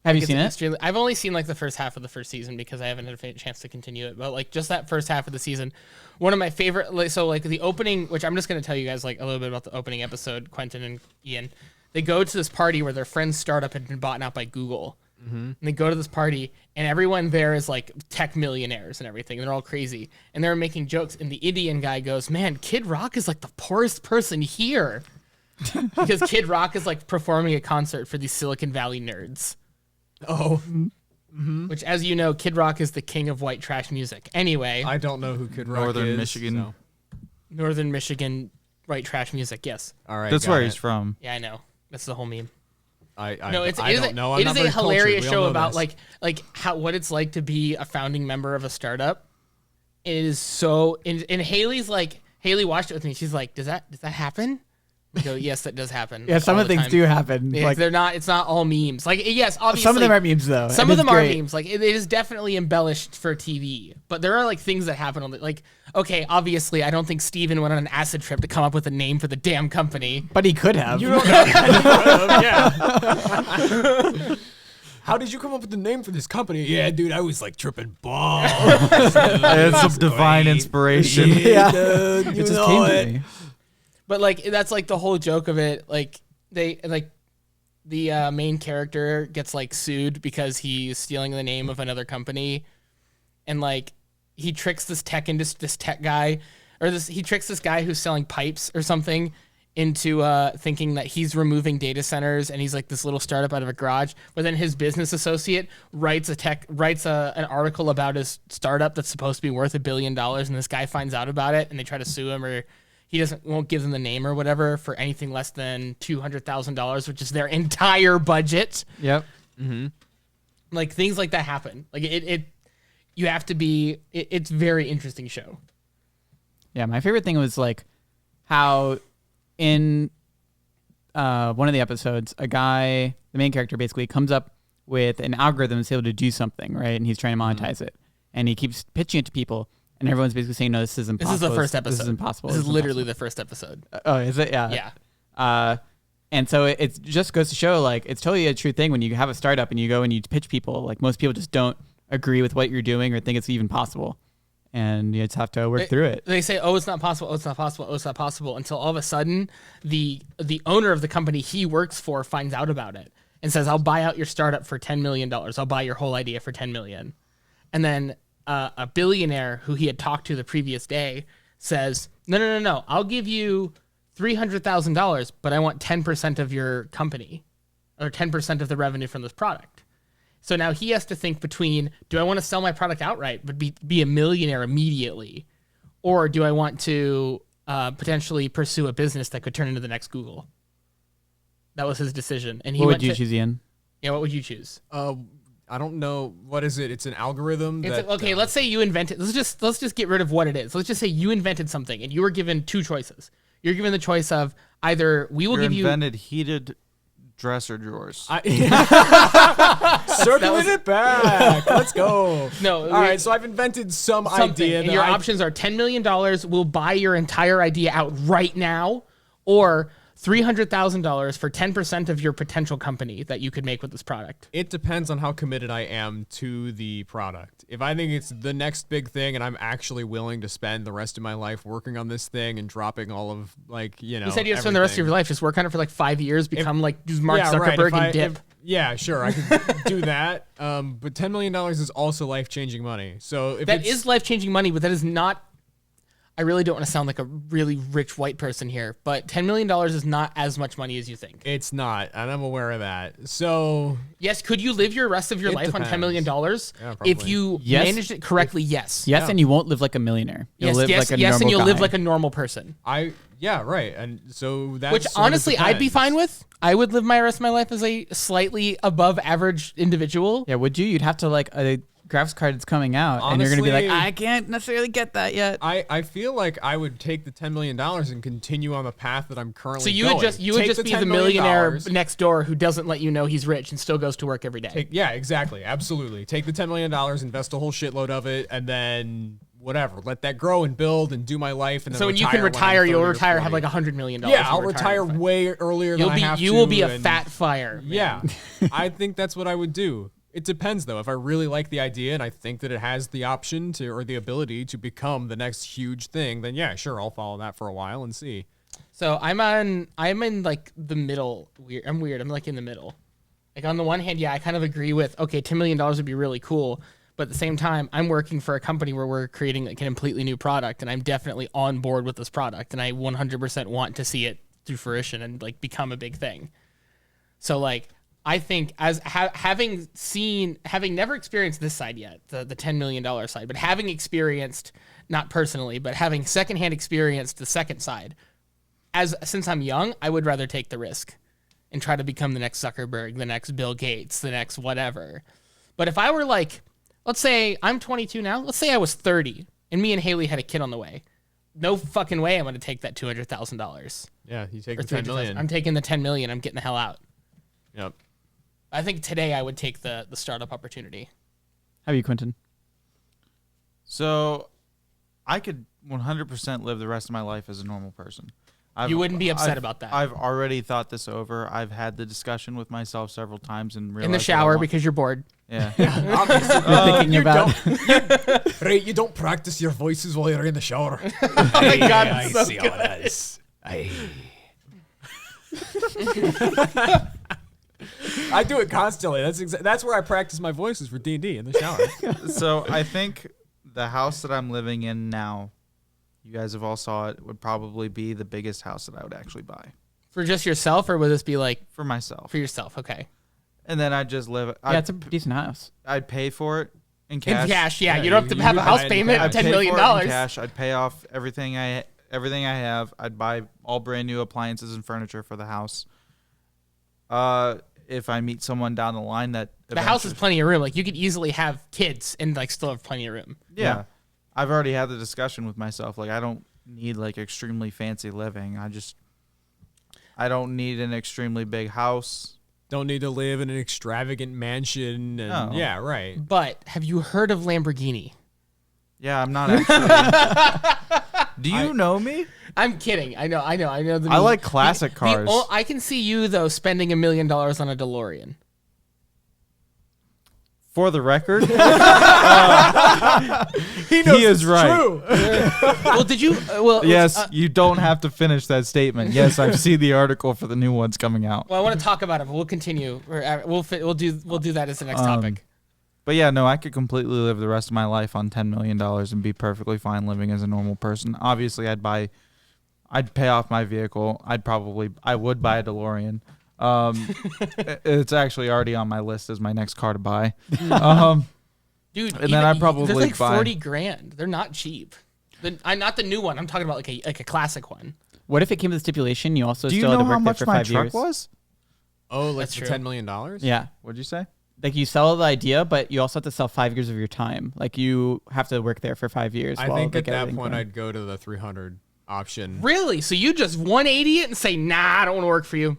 B: Have you
C: It's
B: seen it?
C: extremely- I've only seen like the first half of the first season because I haven't had a chance to continue it. But like just that first half of the season, one of my favorite. Like the opening, which I'm just gonna tell you guys like a little bit about the opening episode. Quentin and Ian, they go to this party where their friend's startup had been bought out by Google. And they go to this party, and everyone there is like tech millionaires and everything. They're all crazy, and they're making jokes. And the Indian guy goes, "Man, Kid Rock is like the poorest person here," because Kid Rock is like performing a concert for these Silicon Valley nerds.
E: Oh.
C: Which, as you know, Kid Rock is the king of white trash music. Anyway,
D: I don't know who Kid Rock
A: Northern
D: is.
A: Michigan.
D: so-
C: Northern Michigan white trash music. Yes,
D: All right.
A: That's
D: got
A: where
D: it.
A: he's from.
C: yeah, I know. That's the whole meme.
D: I
C: No, it's
D: I
C: it is
D: don't
C: a,
D: know. I'm
C: it
D: not
C: is a
D: very cultured.
C: hilarious
D: We all
C: show
D: know
C: about
D: this.
C: like how what it's like to be a founding member of a startup. It is so and Haley watched it with me. She's like, does that happen? I go, yes, that does happen.
B: Yeah, some
C: all
B: of the things
C: time.
B: do happen.
C: Yeah,
B: Like
C: they're not. It's not all memes. Like yes, obviously
B: some of them are memes though.
C: Some
B: and
C: of
B: it's
C: them are
B: great.
C: memes. Like it is definitely embellished for TV, but there are like things that happen on the like. Okay, obviously, I don't think Steven went on an acid trip to come up with a name for the damn company.
B: But he could have.
E: You don't know. Yeah. How did you come up with the name for this company? Yeah, dude, I was like tripping balls.
A: It's some divine inspiration.
B: Yeah.
E: dude, you
B: It just
E: know
B: came
E: it.
B: to me.
C: But like that's like the whole joke of it. Like they like the main character gets like sued because he's stealing the name of another company, and like he tricks this tech guy, or he tricks this guy who's selling pipes or something into thinking that he's removing data centers and he's like this little startup out of a garage. But then his business associate writes an article about his startup that's supposed to be worth $1 billion, and this guy finds out about it and they try to sue him, or he won't give them the name or whatever for anything less than $200,000, which is their entire budget.
B: Yep.
C: Like things like that happen. Like you have to be. It's a very interesting show.
B: Yeah, my favorite thing was like how in one of the episodes, a guy, the main character, basically comes up with an algorithm that's able to do something, right? And he's trying to monetize it, and he keeps pitching it to people, and everyone's basically saying, "No, this is impossible.
C: This is the first episode.
B: This is impossible.
C: This is
B: This
C: literally
B: impossible."
C: the first episode.
B: Oh, is it? Yeah.
C: Yeah.
B: And so it just goes to show, like, it's totally a true thing when you have a startup and you go and you pitch people. Like, most people just don't agree with what you're doing or think it's even possible, and you just have to work through it.
C: They say, "Oh, it's not possible. Oh, it's not possible. Oh, it's not possible," until all of a sudden, the owner of the company he works for finds out about it and says, "I'll buy out your startup for $10 million. I'll buy your whole idea for $10 million." And then a billionaire who he had talked to the previous day says, "No. I'll give you $300,000, but I want 10% of your company, or 10% of the revenue from this product." So now he has to think between, do I want to sell my product outright but be a millionaire immediately, or do I want to potentially pursue a business that could turn into the next Google? That was his decision. And he
B: What
C: went
B: would you
C: to,
B: choose, Ian?
C: Yeah, what would you choose?
D: I don't know. What is it? It's an algorithm.
C: Okay, let's say you invented. Let's just get rid of what it is. Let's just say you invented something, and you were given two choices. You're given the choice of either we will
A: You
C: give you.
A: invented heated dresser drawers.
E: Circling it back. Let's go.
C: No,
E: All right, so I've invented some
C: something,
E: idea.
C: and
E: that
C: your
E: I-
C: options are $10 million. We'll buy your entire idea out right now, or $300,000 for 10% of your potential company that you could make with this product.
D: It depends on how committed I am to the product. If I think it's the next big thing and I'm actually willing to spend the rest of my life working on this thing and dropping all of, like, you know,
C: You said you have to spend the rest of your life just work on it for like 5 years, become like just Mark
D: Yeah, right,
C: Zuckerberg
D: if I-
C: and dip.
D: if- yeah, sure, I could do that. But $10 million is also life-changing money. So if
C: That
D: it's,
C: is life-changing money, but that is not. I really don't want to sound like a really rich white person here, but $10 million is not as much money as you think.
D: it's not, and I'm aware of that. So
C: Yes, could you live your rest of your
D: It
C: life on $10 million?
D: Yeah,
C: If
D: probably.
C: you
B: Yes.
C: managed it correctly, yes.
B: Yes, and you won't live like a millionaire. You'll live like a
C: and
B: normal
C: you'll live
B: guy.
C: like a normal person.
D: yeah, right. And so that's
C: Which
D: sort of
C: honestly, I'd be
D: depends.
C: fine with. I would live my rest of my life as a slightly above average individual.
B: Yeah, would you? You'd have to like a graphics card that's coming out, and you're gonna be like,
D: Honestly-
B: I can't necessarily get that yet.
D: I feel like I would take the $10 million and continue on the path that I'm currently
C: So you
D: going.
C: would just
D: Take
C: be
D: $10
C: the
D: million
C: millionaire next door who doesn't let you know he's rich and still goes to work every day.
D: Yeah, exactly. Absolutely. Take the $10 million, invest a whole shitload of it, and then whatever, let that grow and build and do my life. And then
C: So when you can
D: I'm
C: retire,
D: 30
C: you'll
D: or
C: retire, have
D: 40.
C: like $100 million.
D: Yeah, I'll
C: in
D: retire
C: retirement.
D: way earlier
C: You'll
D: than
C: be,
D: I have
C: you
D: to.
C: will be a
D: and-
C: fat fire. man.
D: Yeah, I think that's what I would do. It depends, though. If I really like the idea and I think that it has the option to or the ability to become the next huge thing, then yeah, sure, I'll follow that for a while and see.
C: So I'm in like the middle. I'm weird. I'm like in the middle. Like on the one hand, yeah, I kind of agree with, okay, $10 million would be really cool. But at the same time, I'm working for a company where we're creating like a completely new product, and I'm definitely on board with this product, and I 100% want to see it through fruition and like become a big thing. So like, I think as having never experienced this side yet, the $10 million side, but having experienced, not personally, but having secondhand experienced the second side, since I'm young, I would rather take the risk and try to become the next Zuckerberg, the next Bill Gates, the next whatever. But if I were like, let's say I'm 22 now, let's say I was 30 and me and Haley had a kid on the way. No fucking way I'm going to take that $200,000
D: Yeah, you take
C: or
D: the 10
C: $300,000.
D: million.
C: I'm taking the 10 million. I'm getting the hell out.
D: Yep.
C: I think today I would take the startup opportunity.
B: How are you, Quentin?
A: So I could 100% live the rest of my life as a normal person.
C: You wouldn't be upset about that.
A: I've already thought this over. I've had the discussion with myself several times and realized
C: In the
A: that I
C: shower
A: want-
C: because you're bored.
A: yeah.
E: Obviously,
B: Thinking about
E: right? You don't practice your voices while you're in the shower.
C: my God,
E: I
C: it's so
E: see how it is.
D: I do it constantly. That's where I practice my voices for D&D in the shower.
A: So I think the house that I'm living in now, you guys have all saw it, would probably be the biggest house that I would actually buy
C: For just yourself, or would this be like
A: for myself.
C: for yourself? Okay.
A: And then I'd just live.
B: yeah, it's a decent house.
A: I'd pay for it in
C: In
A: cash.
C: cash, yeah.
D: Yeah,
C: you don't have to
D: you
C: have a
D: would
C: house
D: buy it in
C: payment
D: cash.
C: of $10
A: I'd pay
C: million.
A: for it in cash. I'd pay off everything I have. I'd buy all brand new appliances and furniture for the house. If I meet someone down the line that
C: The house has
A: eventually-
C: plenty of room. Like you could easily have kids and like still have plenty of room.
A: yeah. I've already had the discussion with myself. Like I don't need like extremely fancy living. I don't need an extremely big house.
D: Don't need to live in an extravagant mansion. And
A: No.
D: Yeah, right.
C: But have you heard of Lamborghini?
A: Yeah, I'm not actually. Do you know me?
C: I'm kidding. I know. The
A: I like classic cars.
C: I can see you though spending $1 million on a DeLorean.
A: For the record,
E: He knows
A: he is
E: it's
A: right.
E: true.
C: Well, did you?
A: Yes, you don't have to finish that statement. Yes, I've seen the article for the new ones coming out.
C: Well, I want to talk about it, but we'll continue. We'll do that as the next topic.
A: But yeah, no, I could completely live the rest of my life on $10 million and be perfectly fine living as a normal person. Obviously, I'd pay off my vehicle. I would buy a DeLorean. It's actually already on my list as my next car to buy.
C: Dude,
A: and then I'd probably
C: they're like
A: buy-
C: 40 grand. They're not cheap. Not the new one. I'm talking about like a classic one.
B: What if it came with a stipulation you also
A: Do you
B: still had
A: know
B: to
A: how
B: work there
A: much
B: for
A: my
B: 5
A: truck
B: years?
A: was?
D: Oh, like
C: That's
D: for
C: true.
D: $10 million?
B: Yeah.
A: What'd you say?
B: Like you sell the idea, but you also have to sell 5 years of your time. Like you have to work there for 5 years.
D: I
B: while
D: think
B: they
D: at
B: get
D: that
B: everything
D: point
B: going.
D: I'd go to the 300 option.
C: Really? So you just 180 it and say, nah, I don't want to work for you.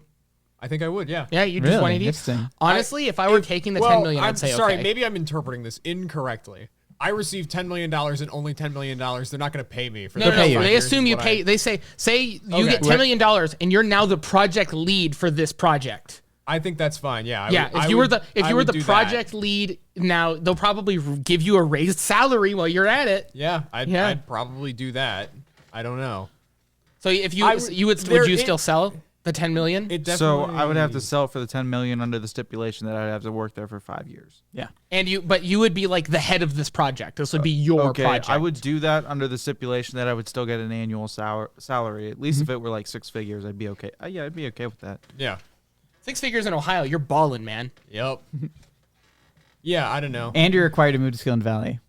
D: I think I would, yeah.
C: Yeah, you just
B: Really?
C: 180 it.
B: Interesting.
C: Honestly, if I were taking the
D: Well,
C: 10 million,
D: I'm
C: I'd say
D: sorry,
C: okay.
D: maybe I'm interpreting this incorrectly. I received $10 million and only $10 million. They're not going to pay me for
C: No,
D: that.
C: no,
B: pay
C: no.
B: you.
C: They
D: 5 years
C: assume
D: is
C: you
D: what
C: pay. They say you get $10 million and you're now the project lead for this project.
D: I think that's fine. Yeah.
C: If you were the project lead, now they'll probably give you a raised salary while you're at it.
D: Yeah, I'd
C: Yeah.
D: probably do that. I don't know.
C: So if you
D: I would-
C: you would
D: there-
C: would you
D: it-
C: still sell the 10 million?
D: It
A: So
D: definitely.
A: I would have to sell it for the $10 million under the stipulation that I'd have to work there for 5 years.
B: Yeah.
C: But you would be like the head of this project. This would be your
A: Okay,
C: project.
A: I would do that under the stipulation that I would still get an annual salary. At least if it were like 6 figures, I'd be okay. Yeah, I'd be okay with that.
D: Yeah.
C: 6 figures in Ohio. You're balling, man.
D: Yep. Yeah, I don't know.
B: And you're required to move to Silicon Valley.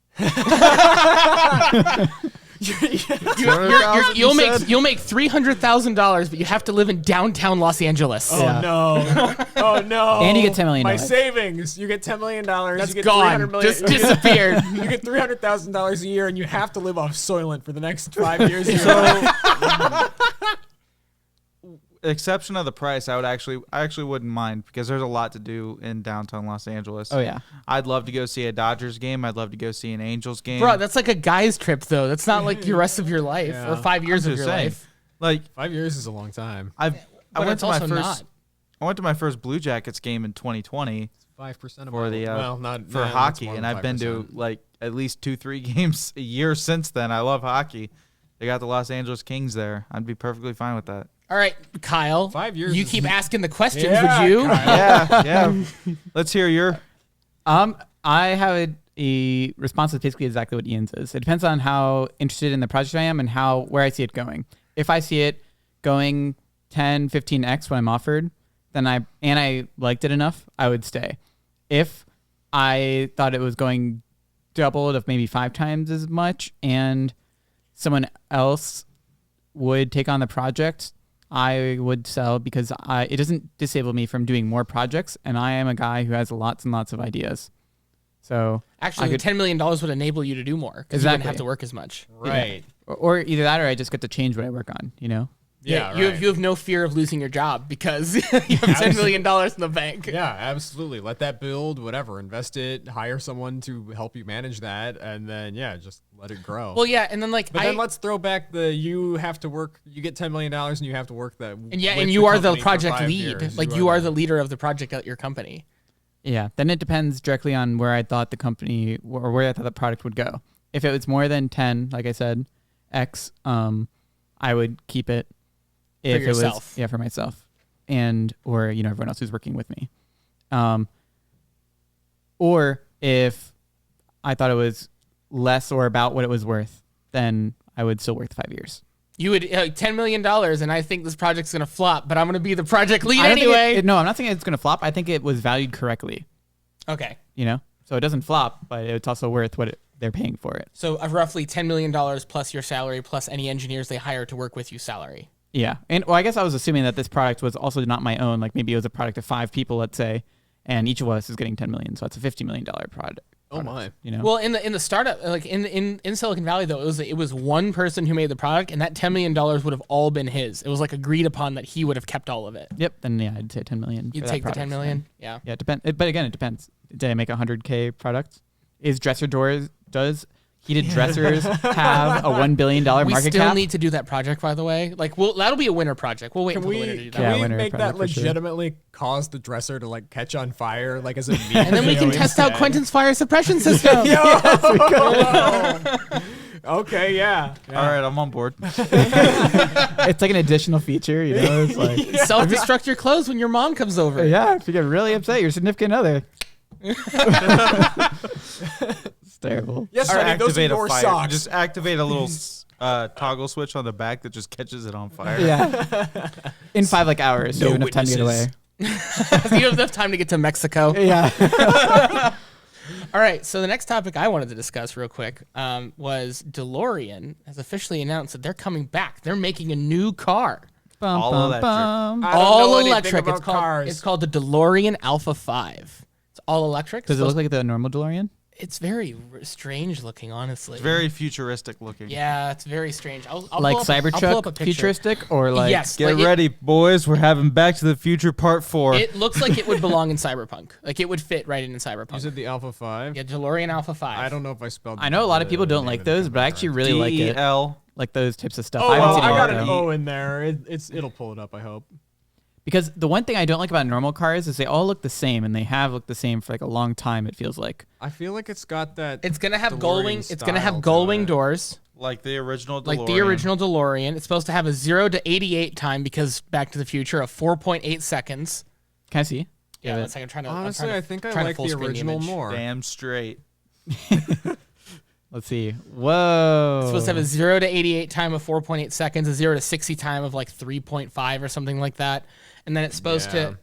C: You'll make $300,000, but you have to live in downtown Los Angeles.
E: Oh
B: Yeah.
E: no! Oh no!
B: And you get $10 million.
E: My savings. You get $10 million.
C: That's
E: you get
C: gone.
E: $300 million.
C: Just disappeared.
E: You get $300,000 a year, and you have to live off Soylent for the next 5 years. of your life.
A: exception of the price, I actually wouldn't mind because there's a lot to do in downtown Los Angeles.
B: Oh yeah.
A: I'd love to go see a Dodgers game. I'd love to go see an Angels game.
C: Bro, that's like a guy's trip though. That's not like your rest of your life
E: Yeah.
C: or 5 years
A: I'm
C: of
A: just
C: your
A: saying.
C: life.
A: Like
E: 5 years is a long time.
A: I
C: But
A: went
C: it's
A: to my
C: also
A: first
C: not.
A: I went to my first Blue Jackets game in 2020
E: 5% of
A: for the
E: well, not
A: for
E: nah, that's
A: hockey,
E: more
A: and
E: than
A: I've been to
E: 5%.
A: like at least 2-3 games a year since then. I love hockey. They got the Los Angeles Kings there. I'd be perfectly fine with that.
C: All right, Kyle.
E: 5 years
C: You
E: is-
C: keep asking the questions,
E: Yeah,
C: would you?
E: Kyle.
A: Yeah. Let's hear your.
B: I have a response that's basically exactly what Ian says. It depends on how interested in the project I am and where I see it going. If I see it going 10, 15x when I'm offered, then I liked it enough, I would stay. If I thought it was going double of maybe 5 times as much and someone else would take on the project, I would sell because it doesn't disable me from doing more projects, and I am a guy who has lots and lots of ideas. So
C: Actually,
B: I
C: the
B: could-
C: $10 million would enable you to do more because you wouldn't have
B: Exactly.
C: to work as much.
E: Right.
B: or either that, or I just get to change what I work on. You know,
E: Yeah,
C: you
E: right.
C: have no fear of losing your job because you have $10 million in the bank.
E: Yeah, absolutely. Let that build, whatever. Invest it, hire someone to help you manage that, and then, just let it grow.
C: Well, yeah, and then like
E: but then let's throw back you have to work, you get $10 million and you have to work that.
C: and yeah,
E: with
C: and you are the
E: company for
C: project
E: 5
C: lead.
E: years.
C: Like you are the leader of the project at your company.
B: yeah. Then it depends directly on where I thought the company or where I thought the product would go. If it was more than 10, like I said, X, I would keep it. If
C: yourself.
B: it was for myself, and or everyone else who's working with me, or if I thought it was less or about what it was worth, then I would still work the 5 years.
C: You would $10 million, and I think this project's gonna flop, but I'm gonna be the project lead
B: I don't think
C: anyway.
B: no, I'm not saying it's going to flop. I think it was valued correctly.
C: Okay,
B: So it doesn't flop, but it's also worth what they're paying for it.
C: so roughly $10 million plus your salary plus any engineers they hire to work with you salary.
B: Yeah, and I guess I was assuming that this product was also not my own. Like maybe it was a product of 5 people, let's say, and each of us is getting 10 million, so that's a $50 million product.
E: Oh my.
C: Well, in the startup, like in Silicon Valley though, it was one person who made the product, and that $10 million would have all been his. It was like agreed upon that he would have kept all of it.
B: Yep. Then yeah, I'd say 10 million.
C: You'd
B: for that
C: take the
B: product,
C: 10 million.
B: then.
C: Yeah.
B: Yeah, it depends. But again, it depends. Did I make a 100K product? Is Dresser Doors does heated dressers have a $1 billion
C: We
B: market
C: still
B: cap?
C: need to do that project, by the way. Like, that'll be a winter project. We'll wait
E: Can
C: until the winter to
E: we,
C: do
E: can
C: that.
B: Yeah,
E: we
B: winter
E: make that
B: project for sure.
E: legitimately cause the dresser to like catch on fire like as a meme?
C: And then we can
E: video
C: test out
E: instead?
C: Quentin's fire suppression system.
E: Okay, yeah.
A: All right, I'm on board.
B: It's like an additional feature, It's like
C: Self-destruct your clothes when your mom comes over.
B: yeah, if you get really upset, your significant other. It's terrible.
E: Yes,
A: Or
E: honey, those are
A: activate a
E: your
A: fire.
E: socks.
A: Just activate a little toggle switch on the back that just catches it on fire.
B: Yeah. In 5 hours, so you have enough time to get away.
C: You have enough time to get to Mexico.
B: Yeah.
C: All right, so the next topic I wanted to discuss real quick was DeLorean has officially announced that they're coming back. They're making a new car.
A: All electric.
E: I don't know
C: All
E: anything
C: electric.
E: about cars.
C: It's called the DeLorean Alpha 5. It's all electric.
B: Does it look like the normal DeLorean?
C: It's very strange looking, honestly.
A: It's very futuristic looking.
C: Yeah, it's very strange. I'll
B: Like
C: pull up I'll pull up a
B: Cybertruck
C: picture.
B: futuristic or like
C: Yes.
A: Get
C: like
A: ready, boys. We're having Back to the Future Part 4.
C: It looks like it would belong in Cyberpunk. Like it would fit right in Cyberpunk.
E: You said the Alpha 5?
C: Yeah, DeLorean Alpha 5.
E: I don't know if I spelled
B: I know a lot of
E: the
B: people don't
E: name
B: like
E: of the
B: those, but I actually really like it.
A: DEL.
B: Like those types of stuff.
E: Oh,
B: I haven't
E: well,
B: seen
E: I
B: any
E: got
B: of
E: an
B: them.
E: O in there. It'll pull it up, I hope.
B: Because the one thing I don't like about normal cars is they all look the same, and they have looked the same for like a long time. It feels like.
E: I feel like it's got that.
C: It's gonna have
E: DeLorean
C: gull wing. It's gonna have
E: style
C: gull
E: to
C: wing
E: it.
C: doors,
A: Like the original DeLorean.
C: like the original DeLorean. It's supposed to have a 0 to 88 time because Back to the Future of 4.8 seconds.
B: Can I see?
C: Yeah,
B: Give
C: one
B: it-
C: second. I'm trying to.
E: Honestly, I think I
C: trying to
E: like
C: full
E: the
C: screen
E: original
C: image.
E: more.
A: Damn straight.
B: Let's see. Whoa.
C: It's supposed to have a 0 to 88 time of 4.8 seconds, a 0 to 60 time of like 3.5 or something like that, and then it's supposed
E: Yeah.
C: to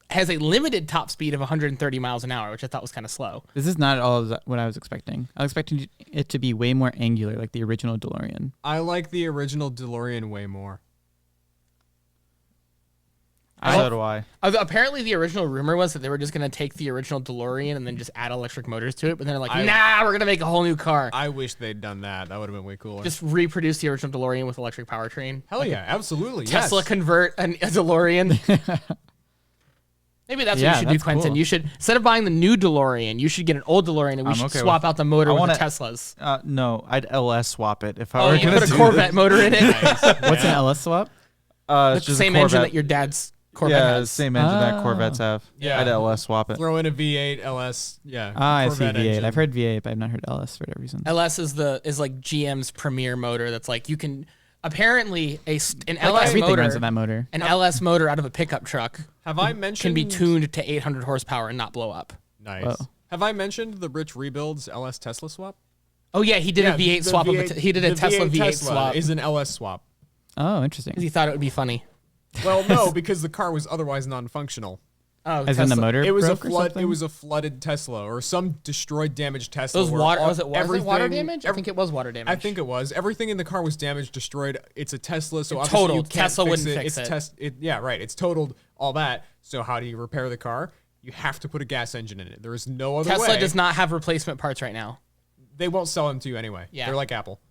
C: has a limited top speed of 130 miles an hour, which I thought was kind of slow.
B: This is not at all what I was expecting. I was expecting it to be way more angular, like the original DeLorean.
E: I like the original DeLorean way more.
A: So do I.
C: Apparently, the original rumor was that they were just going to take the original DeLorean and then just add electric motors to it. But then they're like, nah, we're going to make a whole new car.
D: I wish they'd done that. That would have been way cooler.
C: Just reproduce the original DeLorean with electric powertrain.
D: Hell yeah, absolutely.
C: Tesla
D: yes.
C: convert a DeLorean. Maybe that's what you should do,
B: that's
C: Quentin.
B: cool.
C: You should, instead of buying the new DeLorean, you should get an old DeLorean and we should
A: okay
C: swap out the motor
A: I
C: with
A: wanna-
C: the Teslas.
A: No, I'd LS swap it if I
C: Oh,
A: were
C: you
A: gonna
C: put a
A: do
C: Corvette motor in it.
B: What's an LS swap?
A: It's
C: It's the
A: just
C: same
A: a
C: engine
A: Corvette.
C: that your dad's Corvette
A: yeah,
C: has.
A: same engine that Corvettes have.
D: Yeah.
A: I'd LS swap it.
D: Throw in a V8 LS. Yeah.
B: I see
D: Corvette
B: V8.
D: engine.
B: I've heard V8, but I've not heard LS for whatever reason.
C: LS is like GM's premier motor. That's like you can apparently an
B: Like
C: LS
B: everything
C: motor,
B: runs on that motor.
C: an LS motor out of a pickup truck
D: Have I mentioned
C: can be tuned to 800 horsepower and not blow up.
D: Nice.
B: Whoa.
D: Have I mentioned the Rich Rebuilds LS Tesla swap?
C: Oh yeah, he did a V8 swap. He did a
D: the
C: Tesla V8
D: Tesla
C: swap
D: is an LS swap.
B: Oh, interesting.
C: because he thought it would be funny.
D: Well, no, because the car was otherwise non-functional.
C: Oh,
B: As in the motor
D: It was a
B: broke or
D: flood.
B: something?
D: It was a flooded Tesla or some destroyed, damaged Tesla.
C: Those
D: where
C: water
D: all-
C: was it water
D: everything-
C: damage? I think it was water damage.
D: I think it was. Everything in the car was damaged, destroyed. It's a Tesla, so
C: It
D: obviously you
C: totaled.
D: can't
C: Tesla
D: fix
C: wouldn't
D: it.
C: fix
D: It's
C: it.
D: yeah, right. It's totaled. All that. So how do you repair the car? You have to put a gas engine in it. There is no other
C: Tesla
D: way.
C: does not have replacement parts right now.
D: They won't sell them to you anyway.
C: Yeah.
D: They're like Apple.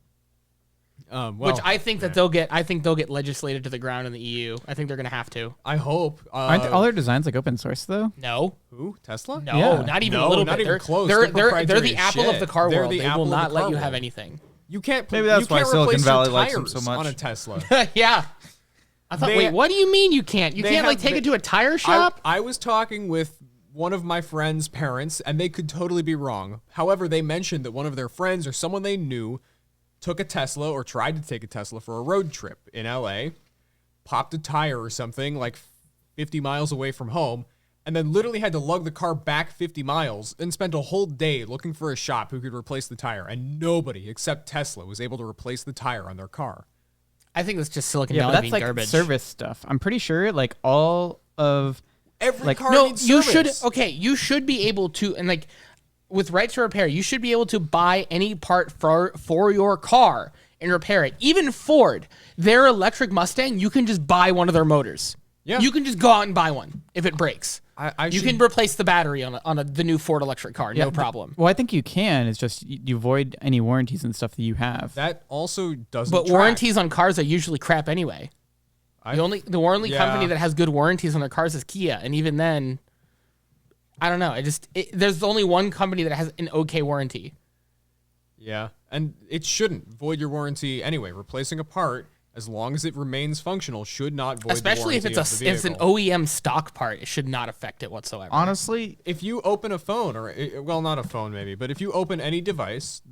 D: Well,
C: Which I think that they'll get. I think they'll get legislated to the ground in the EU. I think they're gonna have to.
D: I hope.
B: Aren't all their designs like open source though?
C: No,
D: Who? Tesla?
C: no,
B: Yeah.
C: not even
D: No,
C: a little
D: not
C: bit.
D: even
C: They're,
D: close.
C: They're,
D: They're
C: they're,
D: proprietary
C: the Apple
D: shit.
C: of the car
D: They're
C: world.
D: the
C: They
D: Apple
C: will
D: of the
C: not let
D: car
C: you
D: world.
C: have anything.
D: You can't.
A: Maybe that's
D: you
A: why
D: can't
A: Silicon
D: replace your
A: Valley likes them
D: tires
A: so much.
D: on a Tesla.
C: Yeah. I thought.
D: They-
C: Wait, what do you mean you can't? You
D: they
C: can't like
D: have-
C: take
D: they-
C: it to a tire shop?
D: I was talking with one of my friend's parents, and they could totally be wrong. However, they mentioned that one of their friends or someone they knew took a Tesla or tried to take a Tesla for a road trip in LA, popped a tire or something like 50 miles away from home, and then literally had to lug the car back 50 miles and spent a whole day looking for a shop who could replace the tire. And nobody except Tesla was able to replace the tire on their car.
C: I think it's just Silicon
B: Yeah,
C: Valley
B: but that's
C: being
B: like
C: garbage.
B: service stuff. I'm pretty sure like all of
D: Every
B: Like-
D: car
C: No,
D: needs
C: you
D: service.
C: should. Okay, you should be able to, and like with right to repair, you should be able to buy any part for your car and repair it. Even Ford, their electric Mustang, you can just buy one of their motors.
D: Yeah.
C: You can just go out and buy one if it breaks. You can replace the battery on the new Ford electric car, no problem.
B: Well, I think you can. It's just you void any warranties and stuff that you have.
D: That also doesn't
C: But
D: track.
C: warranties on cars are usually crap anyway. The only
D: yeah.
C: company that has good warranties on their cars is Kia, and even then, I don't know. There's only one company that has an okay warranty.
D: Yeah, and it shouldn't void your warranty anyway. Replacing a part, as long as it remains functional, should not void
C: Especially
D: the
C: if
D: warranty
C: it's
D: of the
C: an
D: vehicle.
C: OEM stock part, it should not affect it whatsoever.
A: Honestly,
D: If you open a phone, or well, not a phone maybe, but if you open any device,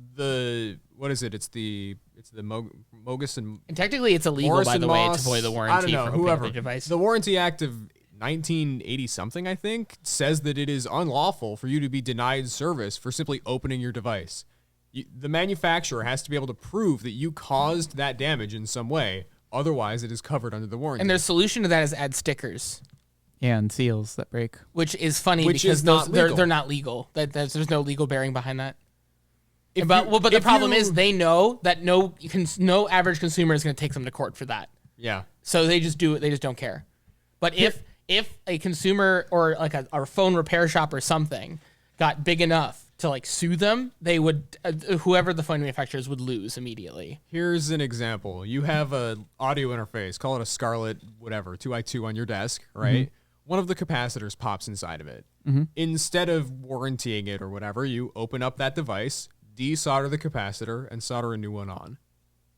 D: what is it? It's the Mogus and
C: And technically, it's illegal,
D: Morris
C: by
D: and
C: the way, to
D: Moss,
C: void the
D: I
C: warranty
D: don't know,
C: for
D: whoever.
C: a device.
D: The Warranty Act of 1980 something, I think, says that it is unlawful for you to be denied service for simply opening your device. The manufacturer has to be able to prove that you caused that damage in some way. Otherwise, it is covered under the warranty.
C: And their solution to that is add stickers,
B: Yeah, and seals that break.
C: which is funny
D: Which
C: because
D: is not legal.
C: they're not legal. There's no legal bearing behind that.
D: If
C: But
D: you-
C: the
D: if
C: problem
D: you-
C: is they know that no average consumer is going to take them to court for that.
D: yeah.
C: So they just do it. They just don't care. But if a consumer or like a phone repair shop or something got big enough to like sue them, they would whoever the phone manufacturers would lose immediately.
D: Here's an example. You have a audio interface, call it a Scarlett, whatever, 2i2 on your desk, right? One of the capacitors pops inside of it. Instead of warrantying it or whatever, you open up that device, desolder the capacitor, and solder a new one on.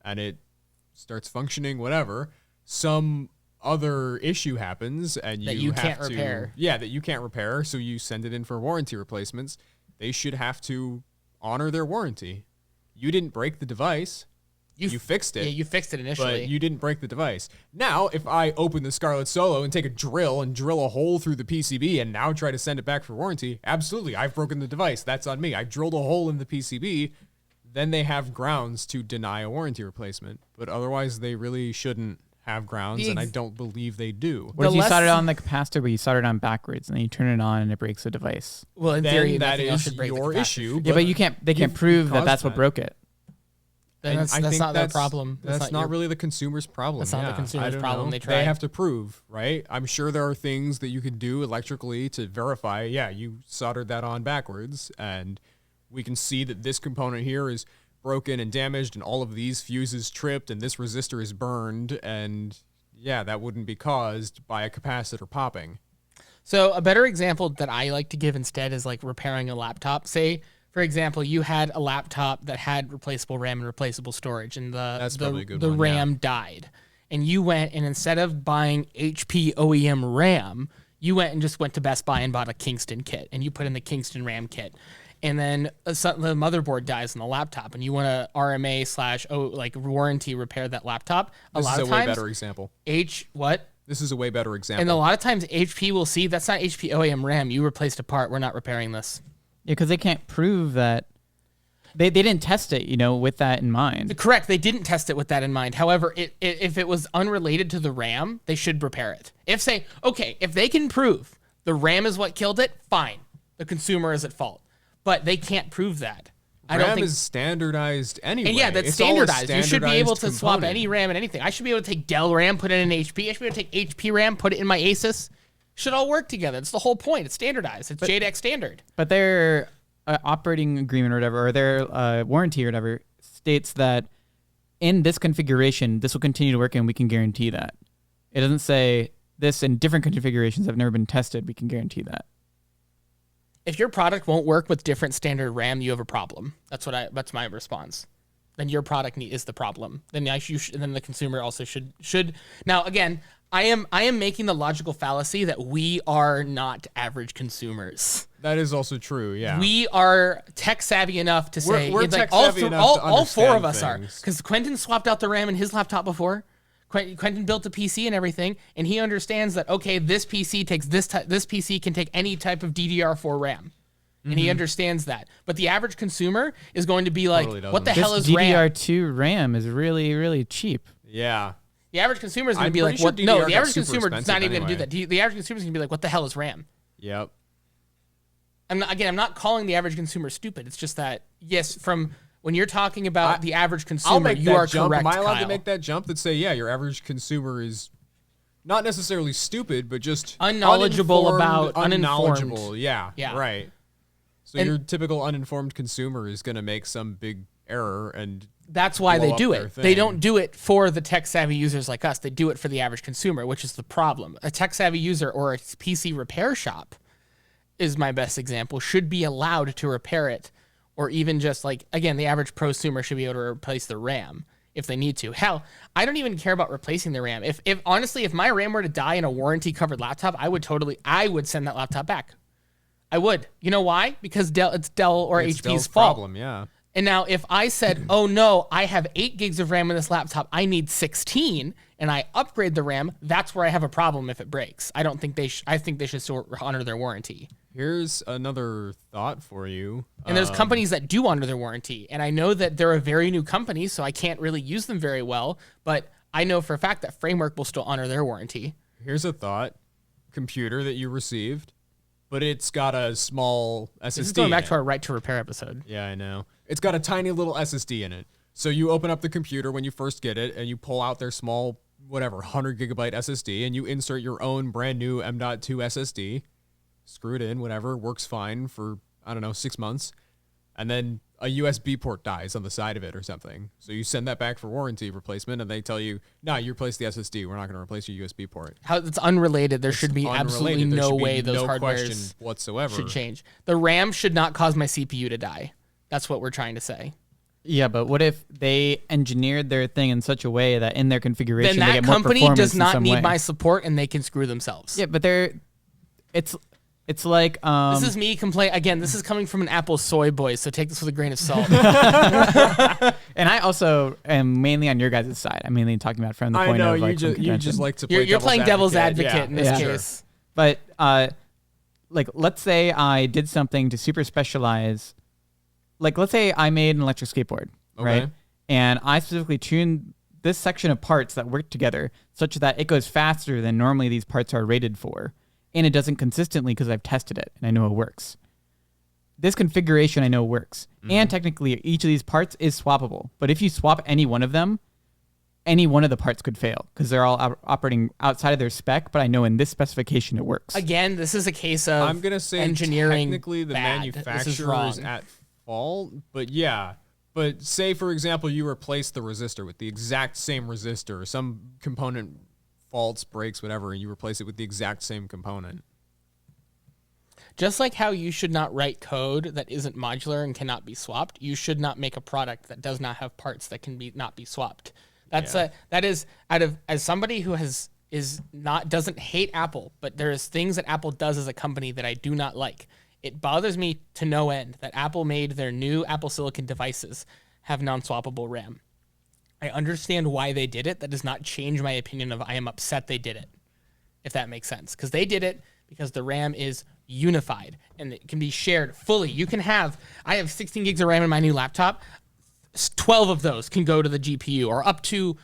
D: And it starts functioning, whatever. Some other issue happens, and
C: That
D: you
C: you
D: have
C: can't
D: to,
C: repair.
D: Yeah, that you can't repair, so you send it in for warranty replacements. They should have to honor their warranty. You didn't break the device. You fixed it.
C: Yeah, you fixed it initially.
D: But you didn't break the device. Now, if I open the Scarlett Solo and take a drill and drill a hole through the PCB and now try to send it back for warranty, absolutely, I've broken the device. That's on me. I drilled a hole in the PCB. Then they have grounds to deny a warranty replacement. But otherwise, they really shouldn't have grounds, and I don't believe they do.
B: What if
C: The
B: you
C: less-
B: solder it on the capacitor, but you solder it on backwards, and then you turn it on and it breaks the device?
C: well, in
D: Then
C: theory,
D: that
C: nothing else
D: is
C: should break the
D: your
C: capacitor.
D: issue.
B: Yeah, but you can't. They can't
D: you've
B: prove that
D: caused
B: that's what
D: that.
B: broke it.
C: Then
D: And
C: that's
D: I think
C: not their problem.
D: That's not
C: your-
D: really the consumer's problem.
C: That's not the
D: yeah.
C: consumer's
D: I don't
C: problem.
D: know.
C: They try.
D: They have to prove, right? I'm sure there are things that you can do electrically to verify, yeah, you soldered that on backwards, and we can see that this component here is broken and damaged, and all of these fuses tripped, and this resistor is burned, and yeah, that wouldn't be caused by a capacitor popping.
C: So a better example that I like to give instead is like repairing a laptop. Say, for example, you had a laptop that had replaceable RAM and replaceable storage, and
D: That's probably a good
C: the
D: one,
C: RAM died. And you went and instead of buying HP OEM RAM, you went to Best Buy and bought a Kingston kit, and you put in the Kingston RAM kit. And then the motherboard dies on the laptop, and you want to RMA / warranty repair that laptop.
D: This
C: a lot
D: is
C: of
D: a way
C: times,
D: better example.
C: what?
D: This is a way better example.
C: And a lot of times HP will see that's not HP OEM RAM. You replaced a part. We're not repairing this.
B: Yeah, because they can't prove that. They didn't test it, with that in mind.
C: Correct. They didn't test it with that in mind. However, if it was unrelated to the RAM, they should repair it. If they can prove the RAM is what killed it, fine. The consumer is at fault. But they can't prove that. I don't
D: RAM
C: think.
D: is standardized anyway.
C: And yeah, that's
D: It's all a
C: standardized. You should be able to
D: standardized
C: swap
D: component.
C: any RAM and anything. I should be able to take Dell RAM, put it in an HP. I should be able to take HP RAM, put it in my Asus. Should all work together. It's the whole point. It's standardized. It's JEDEC standard.
B: But their operating agreement or whatever, or their warranty or whatever, states that in this configuration, this will continue to work and we can guarantee that. It doesn't say this in different configurations that have never been tested, we can guarantee that.
C: If your product won't work with different standard RAM, you have a problem. That's my response. Then your product is the problem. Then then the consumer also should. Now again, I am making the logical fallacy that we are not average consumers.
D: That is also true, yeah.
C: We are tech savvy enough to say
D: we're
C: it's like
D: tech savvy enough to
C: all four of
D: understand
C: us are,
D: things.
C: because Quentin swapped out the RAM in his laptop before. Quentin built a PC and everything, and he understands that this PC takes this PC can take any type of DDR4 RAM. And he understands that. But the average consumer is going to be like,
D: Totally doesn't.
C: what the
B: This
C: hell is RAM?
B: DDR2 RAM is really, really cheap.
D: Yeah.
C: The average consumer is going to
D: I'm
C: be like,
D: pretty sure
C: what? No,
D: DDR
C: the
D: got
C: average
D: super
C: consumer is not
D: expensive
C: even going to do
D: anyway.
C: that. The average consumer is going to be like, what the hell is RAM?
D: Yep.
C: I'm not calling the average consumer stupid. It's just that, yes, from when you're talking about the average consumer,
D: I'll make
C: you
D: that
C: are
D: jump.
C: correct,
D: Am I allowed
C: Kyle.
D: to make that jump that say, yeah, your average consumer is not necessarily stupid, but just
C: Unknowledgeable about-
D: unknowledgeable.
C: uninformed.
D: Yeah,
C: Yeah.
D: right. So
C: And-
D: your typical uninformed consumer is going to make some big error, and
C: That's why
D: blow
C: they
D: up
C: do
D: their
C: it. They
D: thing.
C: don't do it for the tech savvy users like us. They do it for the average consumer, which is the problem. A tech savvy user or a PC repair shop is my best example, should be allowed to repair it, or even just like, again, the average prosumer should be able to replace the RAM if they need to. Hell, I don't even care about replacing the RAM. If honestly, if my RAM were to die in a warranty covered laptop, I would send that laptop back. I would. You know why? Because it's Dell or
D: it's
C: HP's
D: Dell's
C: fault.
D: problem. Yeah.
C: And now if I said, oh no, I have 8 gigs of RAM in this laptop, I need 16, and I upgrade the RAM, that's where I have a problem if it breaks. I don't think I think they should still honor their warranty.
D: Here's another thought for you.
C: And there's companies that do honor their warranty. And I know that they're a very new company, so I can't really use them very well, but I know for a fact that Framework will still honor their warranty.
D: Here's a thought. Computer that you received, but it's got a small SSD.
C: This is going
D: in
C: back
D: it.
C: to our right to repair episode.
D: Yeah, I know. It's got a tiny little SSD in it. So you open up the computer when you first get it, and you pull out their small, 100 gigabyte SSD, and you insert your own brand new M.2 SSD. Screw it in, whatever, works fine for, 6 months. And then a USB port dies on the side of it or something. So you send that back for warranty replacement, and they tell you, nah, you replace the SSD. We're not going to replace your USB port.
C: How it's unrelated. There should be absolutely
D: Unrelated. There
C: no
D: should be
C: way those
D: no question
C: hardwares
D: whatsoever.
C: should change. The RAM should not cause my CPU to die. That's what we're trying to say.
B: Yeah, but what if they engineered their thing in such a way that in their configuration
C: Then
B: they
C: that
B: get more
C: company
B: performance
C: does
B: in
C: not
B: some
C: need
B: way?
C: my support, and they can screw themselves.
B: Yeah, but it's like
C: This is me complain again. This is coming from an Apple soy boy, so take this with a grain of salt.
B: and I also am mainly on your guys' side. I'm mainly talking about from the
D: I
B: point
D: know,
B: of like
D: you
B: from
D: just
B: contention.
D: like to play
C: You're playing devil's advocate
D: Yeah,
C: in this
B: yeah.
C: case.
B: But like let's say I did something to super specialize. Like let's say I made an electric skateboard, right?
D: Okay.
B: And I specifically tuned this section of parts that work together such that it goes faster than normally these parts are rated for, and it doesn't consistently because I've tested it and I know it works. this configuration I know works. And technically, each of these parts is swappable. But if you swap any one of them, any one of the parts could fail because they're all operating outside of their spec. But I know in this specification it works.
C: Again, this is a case of
D: I'm gonna say
C: engineering
D: technically the
C: bad. This is
D: manufacturer
C: wrong.
D: is at fault, but yeah. But say for example you replace the resistor with the exact same resistor, some component faults, breaks, whatever, and you replace it with the exact same component.
C: Just like how you should not write code that isn't modular and cannot be swapped, you should not make a product that does not have parts that can not be swapped. That's that is as somebody who doesn't hate Apple, but there's things that Apple does as a company that I do not like. It bothers me to no end that Apple made their new Apple Silicon devices have non-swappable RAM. I understand why they did it. That does not change my opinion of I am upset they did it, if that makes sense. Because they did it because the RAM is unified and it can be shared fully. I have 16 gigs of RAM in my new laptop. 12 of those can go to the GPU, or up to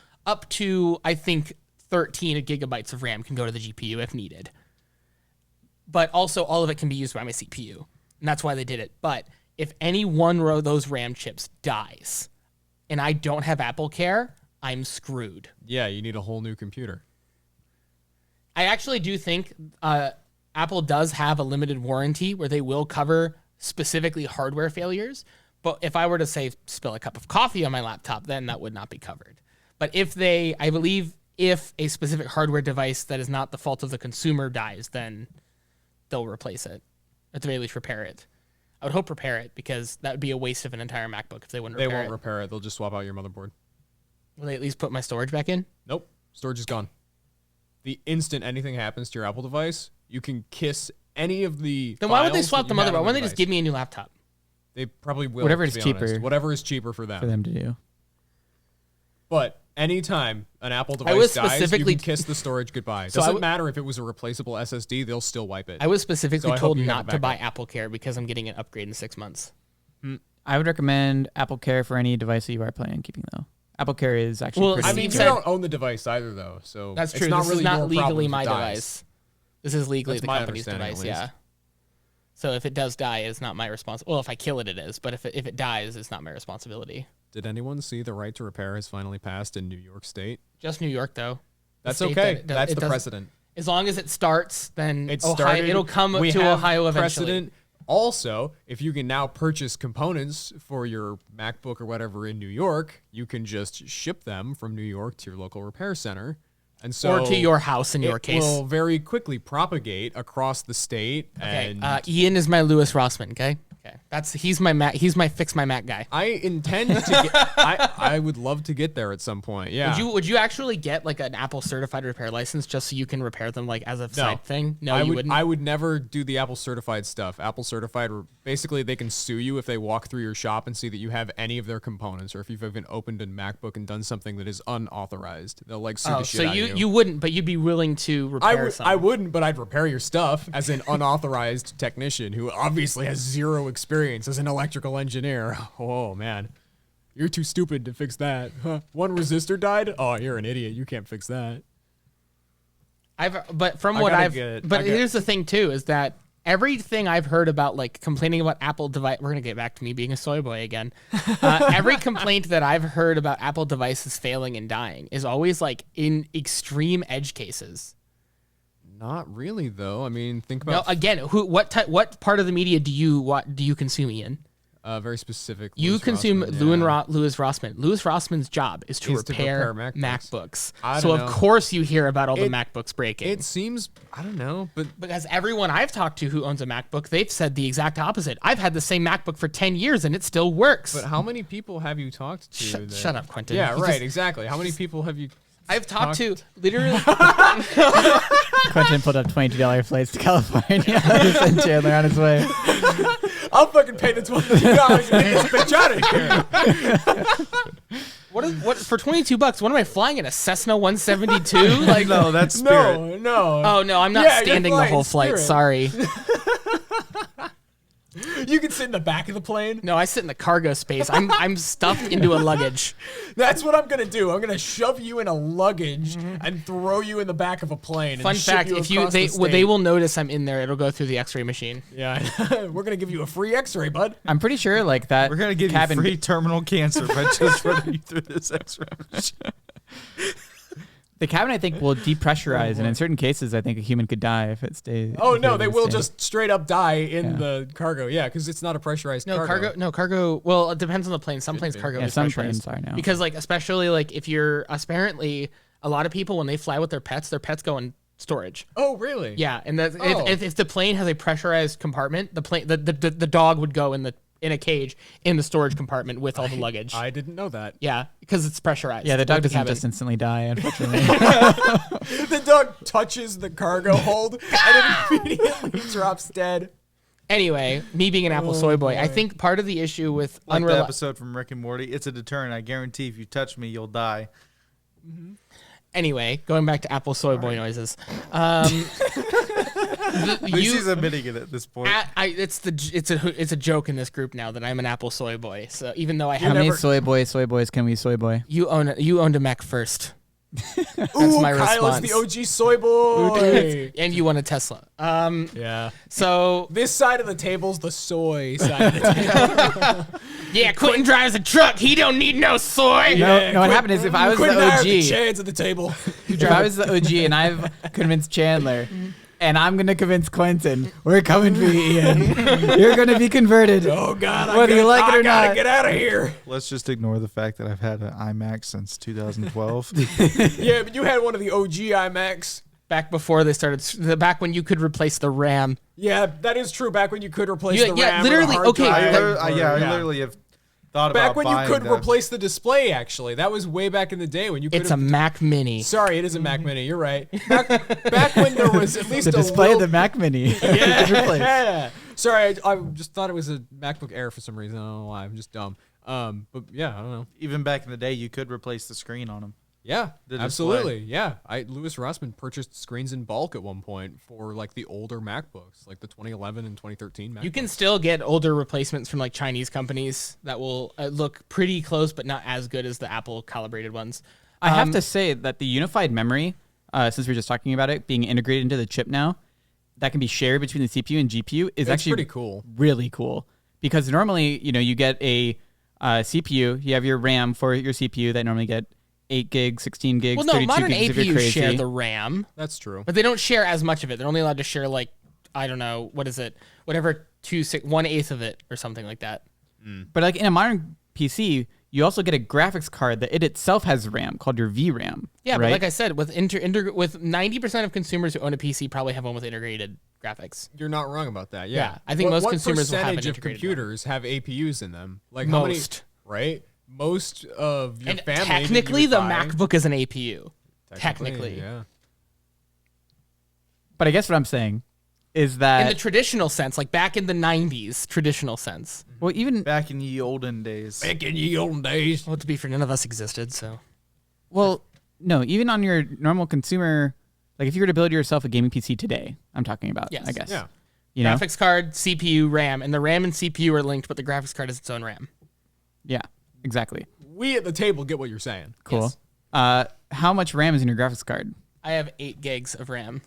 C: I think 13 gigabytes of RAM can go to the GPU if needed. But also all of it can be used by my CPU, and that's why they did it. But if any one of those RAM chips dies and I don't have Apple Care, I'm screwed.
D: Yeah, you need a whole new computer.
C: I actually do think Apple does have a limited warranty where they will cover specifically hardware failures. But if I were to say spill a cup of coffee on my laptop, then that would not be covered. But I believe if a specific hardware device that is not the fault of the consumer dies, then they'll replace it. At the very least, repair it. I would hope repair it, because that would be a waste of an entire MacBook if they wouldn't repair it.
D: They won't repair it. They'll just swap out your motherboard.
C: Will they at least put my storage back in?
D: Nope. Storage is gone. The instant anything happens to your Apple device, you can kiss any of the
C: Then why would they
D: files
C: swap
D: that
C: the
D: you have
C: motherboard?
D: on
C: Why don't
D: the
C: they just
D: device.
C: give me a new laptop?
D: They probably will.
B: Whatever
D: to
B: is
D: be honest.
B: cheaper.
D: Whatever is cheaper for them.
B: For them to do.
D: But anytime an Apple
C: I was
D: device dies, you
C: specifically-
D: can kiss the storage goodbye.
C: So
D: Doesn't matter if it was a replaceable SSD, they'll still wipe it.
C: I was specifically
D: So I hope
C: told
D: you have
C: not
D: a
C: to buy
D: backup.
C: Apple Care because I'm getting an upgrade in 6 months.
B: I would recommend Apple Care for any device that you are planning on keeping, though. Apple Care is actually
C: Well,
B: pretty
D: I mean,
C: Steve
D: you
C: said-
D: don't own the device either, though. So
C: That's
D: it's
C: true.
D: not
C: This
D: really
C: is not
D: your
C: legally
D: problem if
C: my
D: it dies.
C: device. This is legally
D: That's
C: the
D: my
C: company's
D: understanding,
C: device.
D: at
C: Yeah.
D: least.
C: So if it does die, it's not my responsibility. Well, if I kill it, it is. But if it dies, it's not my responsibility.
D: Did anyone see the right to repair has finally passed in New York State?
C: Just New York, though. The
D: That's
C: state
D: okay.
C: that
D: That's
C: it
D: the
C: doesn't-
D: precedent.
C: As long as it starts, then
D: It
C: Ohio,
D: started.
C: it'll come
D: we
C: to
D: have
C: Ohio eventually.
D: precedent. Also, if you can now purchase components for your MacBook or whatever in New York, you can just ship them from New York to your local repair center. And so
C: Or to your house in your
D: it
C: case.
D: will very quickly propagate across the state.
C: Okay.
D: And
C: Ian is my Lewis Rossman. Okay. He's my Mac. He's my fix my Mac guy.
D: I intend to get. I would love to get there at some point. Yeah.
C: Would you actually get like an Apple certified repair license just so you can repair them like as a side thing? No, you wouldn't.
D: I would never do the Apple certified stuff. Apple certified, basically, they can sue you if they walk through your shop and see that you have any of their components, or if you've even opened a MacBook and done something that is unauthorized. They'll like sue the shit
C: so
D: out of
C: you wouldn't, but you'd be willing to repair some.
D: I wouldn't, but I'd repair your stuff as an unauthorized technician who obviously has zero experience as an electrical engineer. Oh man, you're too stupid to fix that. Huh. One resistor died. Oh, you're an idiot. You can't fix that.
C: But from
D: I
C: what
D: gotta
C: I've,
D: get-
C: but
D: I got-
C: here's the thing too, is that everything I've heard about like complaining about Apple device, we're gonna get back to me being a soy boy again. Every complaint that I've heard about Apple devices failing and dying is always like in extreme edge cases.
D: Not really, though. I mean, think
C: No,
D: about
C: again, what part of the media do you consume, Ian?
D: very specific.
C: You
D: Louis
C: consume
D: Rossmann, yeah.
C: Louis Rossmann. Louis Rossmann's job is to
D: Is to
C: repair
D: repair
C: MacBooks.
D: I
C: So
D: don't
C: of
D: know.
C: course you hear about all the
D: It-
C: MacBooks breaking.
D: It seems, I don't know, but
C: Because everyone I've talked to who owns a MacBook, they've said the exact opposite. I've had the same MacBook for 10 years and it still works.
D: but how many people have you talked to? that-
C: Shut up, Quentin.
D: Yeah,
C: You
D: right,
C: just-
D: exactly. How many people have you?
C: I've talked to literally.
B: Quentin pulled up $22 flights to California to send Chandler on his way.
E: I'll fucking pay the $20 and get this bitch out of here.
C: what for $22? What am I flying in, a Cessna 172? Like
A: No, that's Spirit.
E: No.
C: Oh no, I'm not
E: Yeah, you're
C: standing the
E: flying
C: whole flight.
E: Spirit.
C: Sorry.
E: You can sit in the back of the plane.
C: No, I sit in the cargo space. I'm stuffed into a luggage.
E: That's what I'm gonna do. I'm gonna shove you in a luggage and throw you in the back of a plane.
C: Fun
E: and ship
C: fact:
E: you
C: if you
E: across the
C: they
E: state.
C: will notice I'm in there, it'll go through the X-ray machine.
E: Yeah, we're gonna give you a free X-ray, bud.
B: I'm pretty sure like that.
A: We're gonna give
B: cabin,
A: you free terminal cancer by just running you through this X-ray machine.
B: The cabin, I think, will depressurize, and in certain cases, I think a human could die if it stays.
E: Oh
B: if
E: no,
B: it
E: they
B: was
E: will
B: staying.
E: just straight up die in
B: Yeah.
E: the cargo. Yeah, because it's not a pressurized
C: No
E: cargo.
C: cargo. Well, it depends on the plane. Some planes cargo
B: Yeah,
C: is
B: some
C: pressurized.
B: planes are now.
C: Because like especially like if you're apparently a lot of people when they fly with their pets go in storage.
E: Oh really?
C: Yeah, and that's
E: Oh.
C: if the plane has a pressurized compartment, the dog would go in a cage in the storage compartment with all the luggage.
E: I didn't know that.
C: Yeah, because it's pressurized.
B: Yeah, the dog
C: like
B: doesn't
C: cabin.
B: just instantly die, unfortunately.
E: The dog touches the cargo hold and immediately drops dead.
C: Anyway, me being an Apple soy boy, I think part of the issue with
A: Like the
C: unreliable.
A: episode from Rick and Morty, it's a deterrent. I guarantee if you touch me, you'll die.
C: Anyway, going back to Apple soy boy noises.
A: At least he's admitting it at this point.
C: It's a joke in this group now that I'm an Apple soy boy. So even though I
B: How
C: have
B: many
E: never-
B: soy boys can we soy boy?
C: you owned a Mac first.
E: Ooh,
C: my
E: Kyle is
C: response.
E: the OG soy boy.
C: And you won a Tesla.
E: Yeah.
C: So
E: This side of the table's the soy side of the table.
C: yeah, Quentin drives a truck. He don't need no soy.
B: No, what happened is if I was
E: Quit
B: the
E: and I are the
B: OG,
E: chads at the table.
B: if I was the OG and I've convinced Chandler, and I'm gonna convince Quentin, we're coming for you, Ian. You're gonna be converted.
E: Oh God,
B: Whether you like it
E: I
B: or
E: gotta
B: not.
E: get out of here.
A: Let's just ignore the fact that I've had an iMac since 2012.
E: Yeah, but you had one of the OG iMacs.
C: Back before they started, back when you could replace the RAM.
E: Yeah, that is true. Back when you could replace
C: Yeah,
E: the
C: yeah,
E: RAM, or the
C: literally,
E: hard
C: okay,
E: drive,
C: like-
E: or-
A: I literally have thought about
E: Back when you
A: buying
E: could
A: them.
E: replace the display, actually, that was way back in the day when you could.
C: It's a Mac Mini.
E: Sorry, it is a Mac Mini. You're right. Back when there was at least
B: The
E: a
B: display of
E: little,
B: the Mac Mini.
E: Yeah. Sorry, I just thought it was a MacBook Air for some reason. I don't know why. I'm just dumb. But yeah, I don't know.
A: Even back in the day, you could replace the screen on them.
E: Yeah,
A: The
E: absolutely. Yeah, Louis Rossman purchased screens in bulk at one point for like the older MacBooks, like the 2011 and 2013 MacBooks.
C: You can still get older replacements from like Chinese companies that will look pretty close, but not as good as the Apple calibrated ones.
B: I have to say that the unified memory, since we were just talking about it being integrated into the chip now, that can be shared between the CPU and GPU is
E: It's
B: actually
E: pretty cool.
B: really cool. Because normally, you get a CPU, you have your RAM for your CPU that normally get 8 gigs, 16 gigs,
C: Well, no,
B: 32
C: modern
B: gigs if you're
C: APUs
B: crazy.
C: share the RAM,
E: That's true.
C: but they don't share as much of it. They're only allowed to share like I don't know what is it, whatever 1/8 of it or something like that.
B: But like in a modern PC, you also get a graphics card that it itself has RAM called your VRAM.
C: Yeah,
B: right?
C: but like I said, with with 90% of consumers who own a PC probably have one with integrated graphics.
E: You're not wrong about that. Yeah,
C: Yeah, I think most consumers will have an
E: percentage of
C: integrated
E: computers have APUs in them? Like how many?
C: Most.
E: Right. Most of your
C: And
E: family. that you
C: technically,
E: would
C: the
E: buy-
C: MacBook is an APU. Technically.
E: yeah.
B: But I guess what I'm saying is
C: In
B: that
C: the traditional sense, like back in the 90s, traditional sense.
B: well, even
A: Back in the olden days.
E: Back in ye olden days.
C: Well, to be fair, none of us existed, so.
B: no, even on your normal consumer, like if you were to build yourself a gaming PC today, I'm talking about.
C: Yes.
B: I guess.
E: Yeah.
B: You know.
C: Graphics card, CPU, RAM, and the RAM and CPU are linked, but the graphics card is its own RAM.
B: Yeah. Exactly.
E: We at the table get what you're saying.
B: Cool.
C: Yes.
B: How much RAM is in your graphics card?
C: I have 8 gigs of RAM,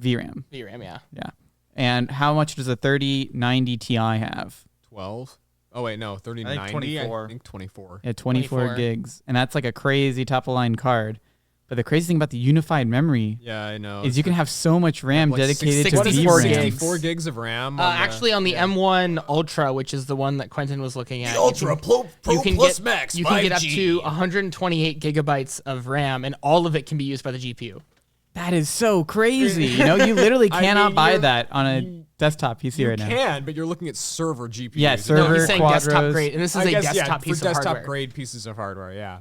B: VRAM.
C: VRAM, yeah.
B: Yeah. And how much does a 3090 Ti have?
E: 12. Oh wait, no, 3090.
A: 24.
E: I think 24.
B: Yeah, 24
C: 24.
B: gigs. And that's like a crazy top of the line card. But the crazy thing about the unified memory
E: Yeah, I know.
B: is you can have so much RAM
E: like
B: dedicated to
C: 64
B: VRAM.
C: gigs.
E: 64 gigs of RAM.
C: Actually, on the M1 Ultra, which is the one that Quentin was looking at, you can
E: Plus
C: get,
E: Max
C: you can get up
E: 5G.
C: to 128 gigabytes of RAM, and all of it can be used by the GPU.
B: That is so crazy. You literally
E: I
B: cannot
E: mean,
B: buy
E: you're-
B: that on a desktop PC
E: You
B: right now.
E: can, but you're looking at server GPUs.
B: Yeah,
C: No,
B: server
C: he's saying desktop
B: Quadros.
C: grade, and this is
E: I
C: a
E: guess,
C: desktop piece
E: for
C: of
E: desktop
C: hardware.
E: grade pieces of hardware. Yeah.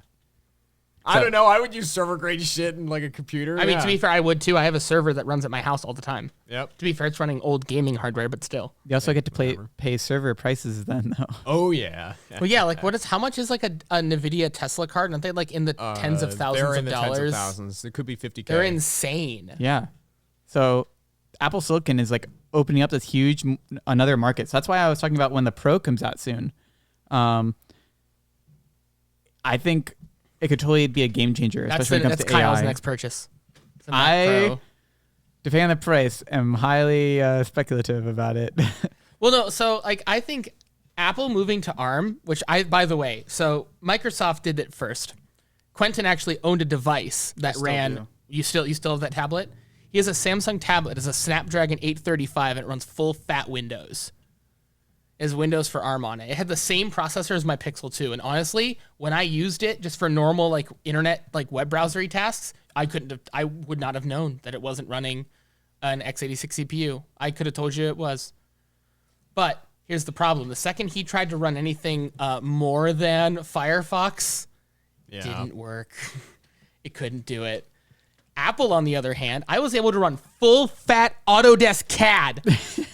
E: I don't know. I would use server grade shit in like a computer.
C: I mean,
E: yeah.
C: to be fair, I would too. I have a server that runs at my house all the time.
E: Yep.
C: To be fair, it's running old gaming hardware, but still.
B: You also get to pay server prices then, though.
E: Oh yeah.
C: Well, yeah, like how much is like a NVIDIA Tesla card? Aren't they like in the tens of thousands
E: They're in
C: of
E: the
C: dollars?
E: tens of thousands. It could be 50K.
C: They're insane.
B: Yeah. So Apple Silicon is like opening up this huge another market. So that's why I was talking about when the Pro comes out soon. I think it could totally be a game changer, especially when it comes to
C: Kyle's
B: AI.
C: next purchase. It's a Mac Pro.
B: Depending on the price, am highly speculative about it.
C: Well, no. So, like, I think Apple moving to ARM, which by the way, so Microsoft did it first. Quentin actually owned a device that ran.
A: do.
C: You still have that tablet? He has a Samsung tablet. It's a Snapdragon 835, and it runs full fat Windows. It has Windows for ARM on it. It had the same processor as my Pixel 2, and honestly, when I used it just for normal like internet like web browsery tasks, I would not have known that it wasn't running an x86 CPU. I could have told you it was. But here's the problem. The second he tried to run anything more than Firefox, didn't work. It couldn't do it. Apple, on the other hand, I was able to run full fat Autodesk CAD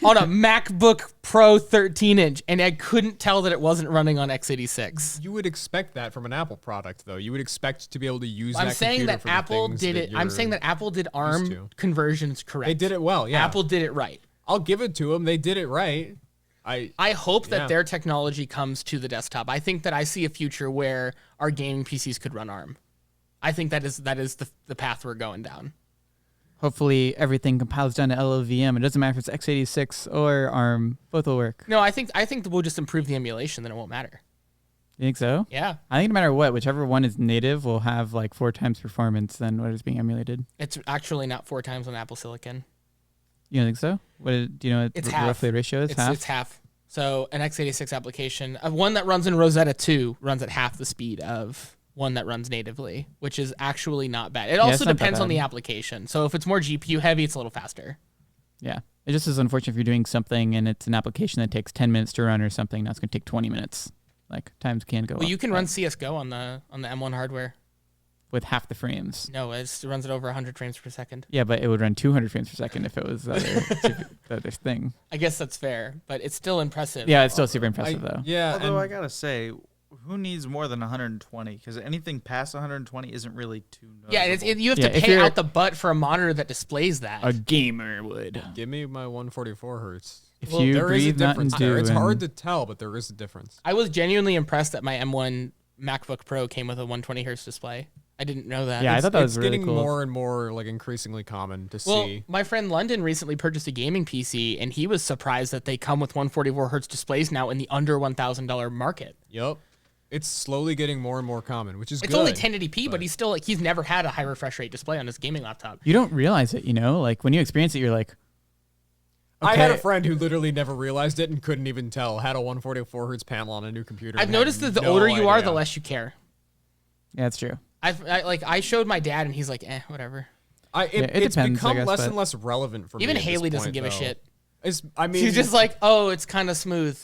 C: on a MacBook Pro 13-inch, and I couldn't tell that it wasn't running on x86.
D: You would expect that from an Apple product, though. You would expect to be able to use
C: I'm
D: that
C: saying
D: computer
C: that
D: for the
C: Apple
D: things
C: did
D: that
C: it. I'm saying
D: you're
C: that Apple did
D: used
C: ARM
D: to.
C: conversions correct.
D: They did it well, yeah.
C: Apple did it right.
D: I'll give it to them. They did it right.
C: I hope that
D: Yeah.
C: their technology comes to the desktop. I think that I see a future where our gaming PCs could run ARM. I think that is the path we're going down.
B: Hopefully, everything compiles down to LLVM. It doesn't matter if it's x86 or ARM; both will work.
C: No, I think that we'll just improve the emulation, then it won't matter.
B: You think so?
C: Yeah,
B: I think no matter what, whichever one is native will have like 4 times performance than what is being emulated.
C: it's actually not 4 times on Apple Silicon.
B: You don't think so? Do you know what
C: It's half.
B: roughly the ratio is?
C: It's half. So an x86 application, one that runs in Rosetta 2 runs at half the speed of one that runs natively, which is actually not bad. It
B: it's
C: also
B: not that
C: depends on
B: bad.
C: the application. So if it's more GPU heavy, it's a little faster.
B: Yeah. It just is unfortunate if you're doing something and it's an application that takes 10 minutes to run or something. Now it's going to take 20 minutes. Like times can go
C: Well,
B: up,
C: you can
B: but
C: run CS:GO on the M1 hardware.
B: with half the frames.
C: No, it runs at over 100 frames per second.
B: Yeah, but it would run 200 frames per second if it was the other thing.
C: I guess that's fair, but it's still impressive.
B: Yeah, it's still super impressive though.
D: Yeah,
A: Although I
D: and
A: gotta say, who needs more than 120? Because anything past 120 isn't really too noticeable.
C: Yeah, you have
B: Yeah,
C: to
B: if
C: pay
B: you're-
C: out the butt for a monitor that displays that.
B: A gamer would.
D: give me my 144 hertz.
B: If
C: Well,
B: you
D: There is a
B: breathe, not and
D: difference
B: do.
D: there. It's
B: and-
D: hard to tell, but there is a difference.
C: I was genuinely impressed that my M1 MacBook Pro came with a 120 hertz display. I didn't know that.
B: Yeah, I thought that was
D: It's
B: really
D: getting
B: cool.
D: more and more like increasingly common to
C: Well,
D: see.
C: my friend London recently purchased a gaming PC, and he was surprised that they come with 144 hertz displays now in the under $1,000 market.
D: Yep. It's slowly getting more and more common, which is
C: It's
D: good.
C: only 1080p, but he's never had a high refresh rate display on his gaming laptop.
B: You don't realize it, like when you experience it, you're like,
D: I had a
B: okay.
D: friend who literally never realized it and couldn't even tell. Had a 144 hertz panel on a new computer.
C: I've
D: and had
C: noticed that the
D: no
C: older you are,
D: idea.
C: the less you care.
B: yeah, it's true.
C: I showed my dad, and he's like, whatever.
B: depends,
D: It's
B: I
D: become
B: guess,
D: less
B: but-
D: and less relevant for
C: Even
D: me. at this
C: Haley doesn't
D: point,
C: give a
D: though.
C: shit.
D: I mean,
C: She's just like, oh, it's kind of smooth.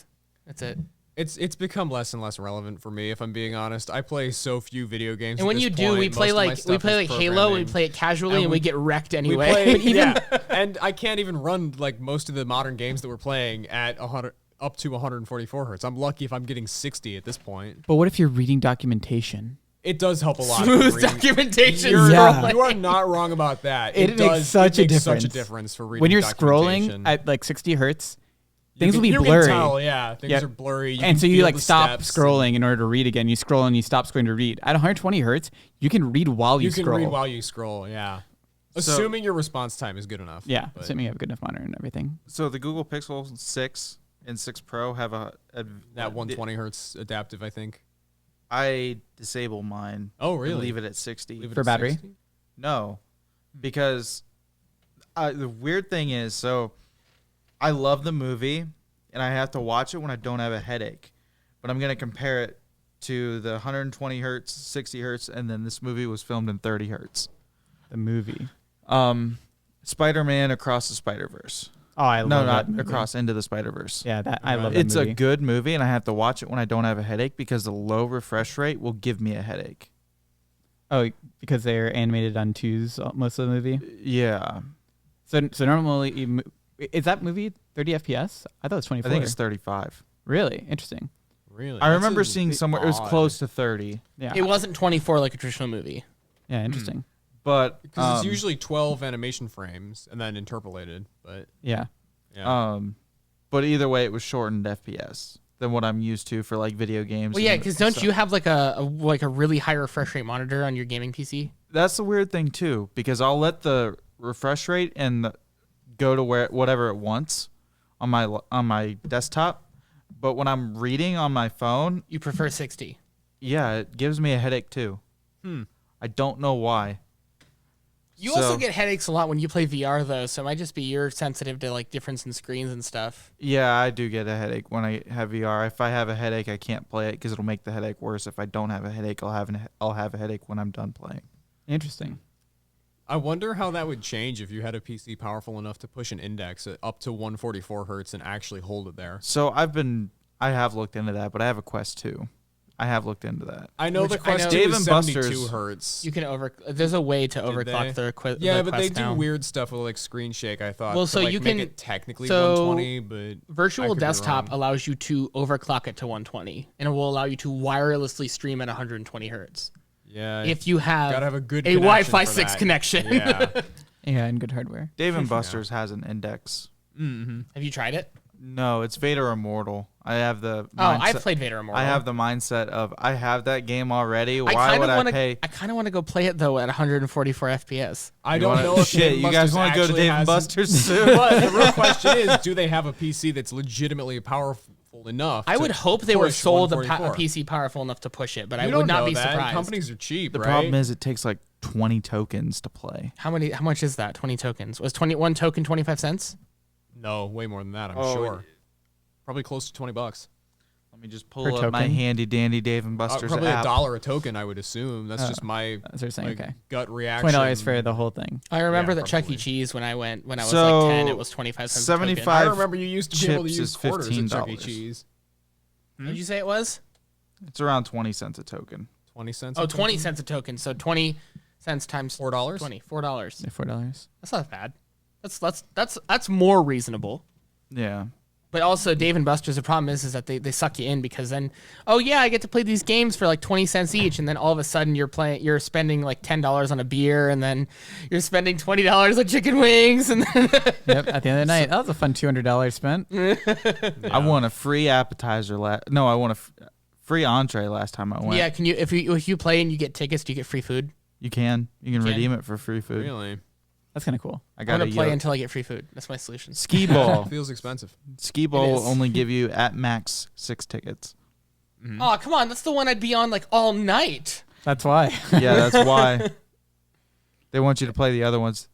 C: That's it.
D: it's become less and less relevant for me. If I'm being honest, I play so few video games.
C: And
D: at
C: when
D: this
C: you do,
D: point.
C: we
D: Most
C: play
D: of my
C: like
D: stuff is
C: Halo, and we
D: programming.
C: play it casually,
D: And
C: and we
D: we-
C: get wrecked
D: We
C: anyway.
D: play,
C: But even
D: yeah, and I can't even run like most of the modern games that we're playing at 100 up to 144 hertz. I'm lucky if I'm getting 60 at this point.
B: But what if you're reading documentation?
D: It does help a lot.
C: smooth
D: for reading.
C: documentation.
D: You're,
B: Yeah.
D: you are not wrong about that.
B: It makes such a
D: such a
B: difference.
D: difference for reading
B: When you're
D: documentation.
B: scrolling at like 60 hertz,
D: You
B: things
D: can-
B: will be
D: you
B: blurry.
D: Can tell, yeah, things
B: Yeah.
D: are blurry. You
B: and
D: can
B: so you
D: feel
B: like
D: the
B: stop
D: steps
B: scrolling in order to read again. You scroll and you stop scrolling to read. At 120 hertz, you can read while
D: and
B: you
D: You can
B: scroll.
D: read while you scroll. Yeah, assuming your response time is good enough.
B: yeah,
D: but-
B: assuming you have a good enough monitor and everything.
A: So the Google Pixel 6 and 6 Pro have
D: that 120 hertz adaptive, I think.
A: I disable mine.
D: Oh,
A: and
D: really?
A: leave it at 60.
D: Leave it
B: For
D: at
B: battery?
D: 60?
A: No, because the weird thing is, so I love the movie and I have to watch it when I don't have a headache, but I'm gonna compare it to the 120 hertz, 60 hertz, and then this movie was filmed in 30 hertz.
B: The movie.
A: Spider-Man Across the Spider-Verse.
B: Oh, I
A: No,
B: love
A: not
B: that movie.
A: Across Into the Spider-Verse.
B: Yeah, that I love that
A: It's
B: movie.
A: a good movie, and I have to watch it when I don't have a headache because the low refresh rate will give me a headache.
B: Oh, because they're animated on twos most of the movie.
A: Yeah,
B: So normally, is that movie 30 FPS? I thought it was 24.
A: I think it's 35.
B: Really interesting.
D: Really?
A: I
D: That's
A: remember
D: a
A: seeing
D: bit
A: somewhere it was
D: odd.
A: close to 30,
B: Yeah,
C: It wasn't 24 like a traditional movie.
B: yeah, interesting.
A: but
D: Because it's usually 12 animation frames and then interpolated. But
B: Yeah,
D: Yeah.
A: But either way, it was shortened FPS than what I'm used to for like video games.
C: Well, yeah,
A: and
C: because don't
A: stuff.
C: you have like a really high refresh rate monitor on your gaming PC?
A: That's the weird thing too, because I'll let the refresh rate go to whatever it wants on my desktop, but when I'm reading on my phone,
C: You prefer 60?
A: yeah, it gives me a headache too. I don't know why.
C: You
A: So-
C: also get headaches a lot when you play VR though, so it might just be you're sensitive to like difference in screens and stuff.
A: Yeah, I do get a headache when I have VR. If I have a headache, I can't play it because it'll make the headache worse. If I don't have a headache, I'll have a headache when I'm done playing.
B: Interesting.
D: I wonder how that would change if you had a PC powerful enough to push an index up to 144 hertz and actually hold it there.
A: So I have looked into that, but I have a Quest 2. I have looked into that.
D: I know
C: Which
D: the
C: I
D: Quest
C: know-
D: 2
A: Dave
D: is
A: and
D: 72
A: Buster's-
D: hertz.
C: You can there's a way to
D: Did
C: overclock
D: they?
C: the Quest.
D: Yeah,
C: the
D: but they
C: Quest
D: do
C: now.
D: weird stuff with like screen shake. I thought.
C: Well,
D: to,
C: so
D: like,
C: you
D: make
C: can-
D: it technically
C: so
D: 120, but I
C: Virtual
D: could be
C: Desktop
D: wrong.
C: allows you to overclock it to 120, and it will allow you to wirelessly stream at 120 hertz.
D: Yeah,
C: If you have,
D: gotta have a good
C: a
D: connection
C: Wi-Fi
D: for
C: 6
D: that.
C: connection.
D: Yeah.
B: Yeah, and good hardware.
A: Dave and Buster's has an index.
C: Have you tried it?
A: No, it's Vader Immortal. I have the.
C: Oh, I've played Vader Immortal.
A: I have the mindset of I have that game already.
C: I
A: Why
C: kind
A: would
C: of
A: I
C: want
A: pay?
C: to. I kind of want to go play it though at 144 FPS.
D: I
A: You
D: don't
A: wanna-
D: know if
A: shit.
D: Dave and
A: You guys
D: Buster's
A: want to go to
D: actually
A: Dave and
D: has-
A: Buster's soon?
D: But the real question is, do they have a PC that's legitimately powerful enough?
C: I
D: to
C: would hope they were
D: push
C: sold a
D: 144?
C: PC powerful enough to push it, but I
D: You
C: would
D: don't
C: not
D: know
C: be
D: that.
C: surprised.
D: Companies are cheap,
A: The
D: right?
A: problem is it takes like 20 tokens to play.
C: How much is that? 20 tokens. Was 21 token 25 cents?
D: No, way more than that. I'm
A: Oh,
D: sure. Probably close to $20.
A: Let me just pull
B: Per
A: up my
B: token?
A: handy dandy Dave and Buster's
D: Probably
A: app.
D: $1 a token, I would assume. That's just my
B: That's what you're saying.
D: like,
B: Okay.
D: gut reaction.
B: $20 for the whole thing.
C: I remember
D: Yeah,
C: that Chuck E.
D: probably.
C: Cheese when I was
A: So,
C: like 10, it was 25 cents. a token.
A: 75
D: I remember you used to be able to
A: chips
D: use
A: is
D: quarters at Chuck E.
A: $15.
D: Cheese.
C: What did you say it was?
A: It's around 20 cents a token.
D: 20 cents.
C: Oh,
D: a
C: 20
D: token?
C: cents a token. So 20 cents times
D: $4?
C: 20. $4.
B: Yeah, $4.
C: That's not bad. That's more reasonable.
A: Yeah.
C: But also, Dave and Buster's, the problem is that they suck you in because then, oh yeah, I get to play these games for like 20 cents each, and then all of a sudden you're spending like $10 on a beer, and then you're spending $20 on chicken wings, and then
B: Yep. At the end of the night, that was a fun $200 spent.
A: I won a free appetizer. I won a free entree last time I went.
C: yeah, can you if you play and you get tickets, do you get free food?
A: You can redeem it for free food.
D: Really?
B: That's kind of cool.
A: I
C: I'm
A: got
C: gonna
A: a
C: play until I get free food. That's my solution.
A: Ski ball.
D: Feels expensive.
A: Ski ball
C: is.
A: will only give you at max 6 tickets.
C: Oh come on, that's the one I'd be on like all night.
B: That's why.
A: Yeah, that's why they want you to play the other ones.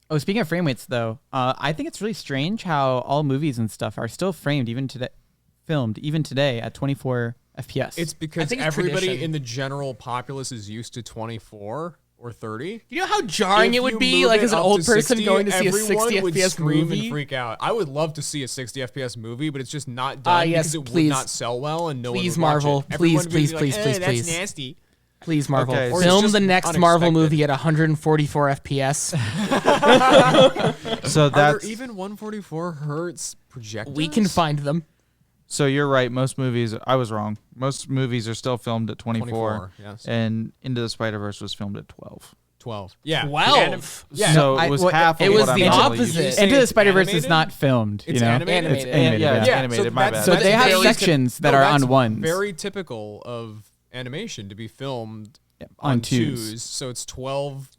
B: Oh, speaking of frame rates, though, I think it's really strange how all movies and stuff are still filmed even today at 24 FPS.
D: It's because
C: think it's
D: everybody
C: tradition.
D: in the general populace is used to 24 or 30.
C: You know how jarring
D: If
C: it would
D: you
C: be,
D: move
C: like
D: it
C: as an
D: up
C: old
D: to
C: person
D: 60,
C: going to see a
D: everyone
C: 60
D: would
C: FPS
D: scream
C: movie.
D: and freak out. I would love to see a 60 FPS movie, but it's just not done
C: yes,
D: because it
C: please.
D: would not sell well and no
C: Please,
D: one would watch
C: Marvel.
D: it. Everyone
C: Please,
D: would be
C: please,
D: like,
C: please, please,
D: that's
C: please.
D: nasty.
C: Please, Marvel,
A: Okay, or it's
C: film
D: just
C: the next Marvel
D: unexpected.
C: movie at 144 FPS.
A: So
D: Are
A: that's
D: there even 144 hertz projectors?
C: We can find them.
A: so you're right. Most movies, I was wrong. Most movies are still filmed at 24,
D: 24, yes.
A: and Into the Spider-Verse was filmed at 12.
D: 12. Yeah.
C: 12.
D: Yeah.
A: so
B: I-
A: it was
B: well,
A: half
C: it
A: of
C: was
A: what I'm
C: the
A: normally
C: opposite.
A: used to.
D: Say
B: Into the
D: it's
B: Spider Verse is
D: animated?
B: not filmed.
D: It's
B: you know?
D: animated?
B: It's
C: Animated.
B: animated.
A: Yeah,
B: Yeah,
A: it's
D: Yeah,
A: animated.
D: so
A: My
D: that's-
A: bad.
B: So
D: that's
B: they have
D: very-
B: sections that
D: no,
B: are
D: that's
B: on ones.
D: Very typical of animation to be filmed
B: on twos.
D: So it's 12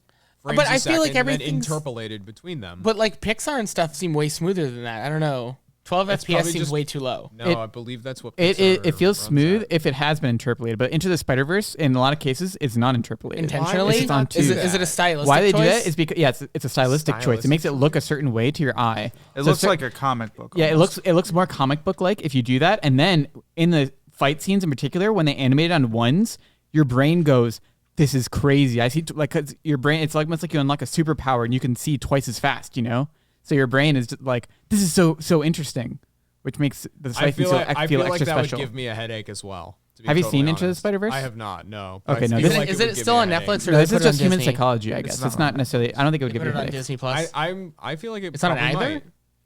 D: frames
C: But
D: a
C: I feel like
D: second and then
C: everything's-
D: interpolated between them.
C: But like Pixar and stuff seem way smoother than that. I don't know. 12
D: It's
C: FPS
D: probably
C: seems
D: just-
C: way too low.
D: no,
B: it-
D: I believe that's what
B: It
D: Pixar
B: feels
D: runs
B: smooth
D: at.
B: if it has been interpolated, but Into the Spider Verse in a lot of cases is not interpolated.
C: Intentionally?
B: It's on
C: Is
B: twos.
C: it a stylistic
B: Why they
C: choice?
B: do that is because it's a stylistic choice. It makes it look a certain way to your eye.
A: It
B: So
A: looks like a comic book.
B: yeah,
A: almost.
B: it looks more comic book like if you do that, and then in the fight scenes in particular, when they animate it on ones, your brain goes, "This is crazy." I see like 'cause your brain, it's like almost like you unlock a superpower and you can see twice as fast. You know, so your brain is just like, "This is so interesting," which makes the
D: I
B: fight
D: feel
B: feel,
D: like, I
B: feel
D: feel like
B: extra
D: that
B: special.
D: would give me a headache as well. To be
B: Have you
D: totally
B: seen Into the
D: honest.
B: Spider-Verse?
D: I have not. No.
B: Okay,
D: but
B: no,
D: I
B: this-
D: feel like
C: Is
D: it
C: it
D: would give
C: still
D: me a
C: on
D: headache.
C: Netflix or
B: No,
C: they
B: this
C: put
B: is
C: it on
B: just human
C: Disney?
B: psychology, I guess. It's not necessarily. I don't think it would give
C: Put
B: you
C: it
B: a
C: on
B: headache.
C: Disney Plus.
D: I feel like it
C: It's not on
D: probably
C: either?
D: might.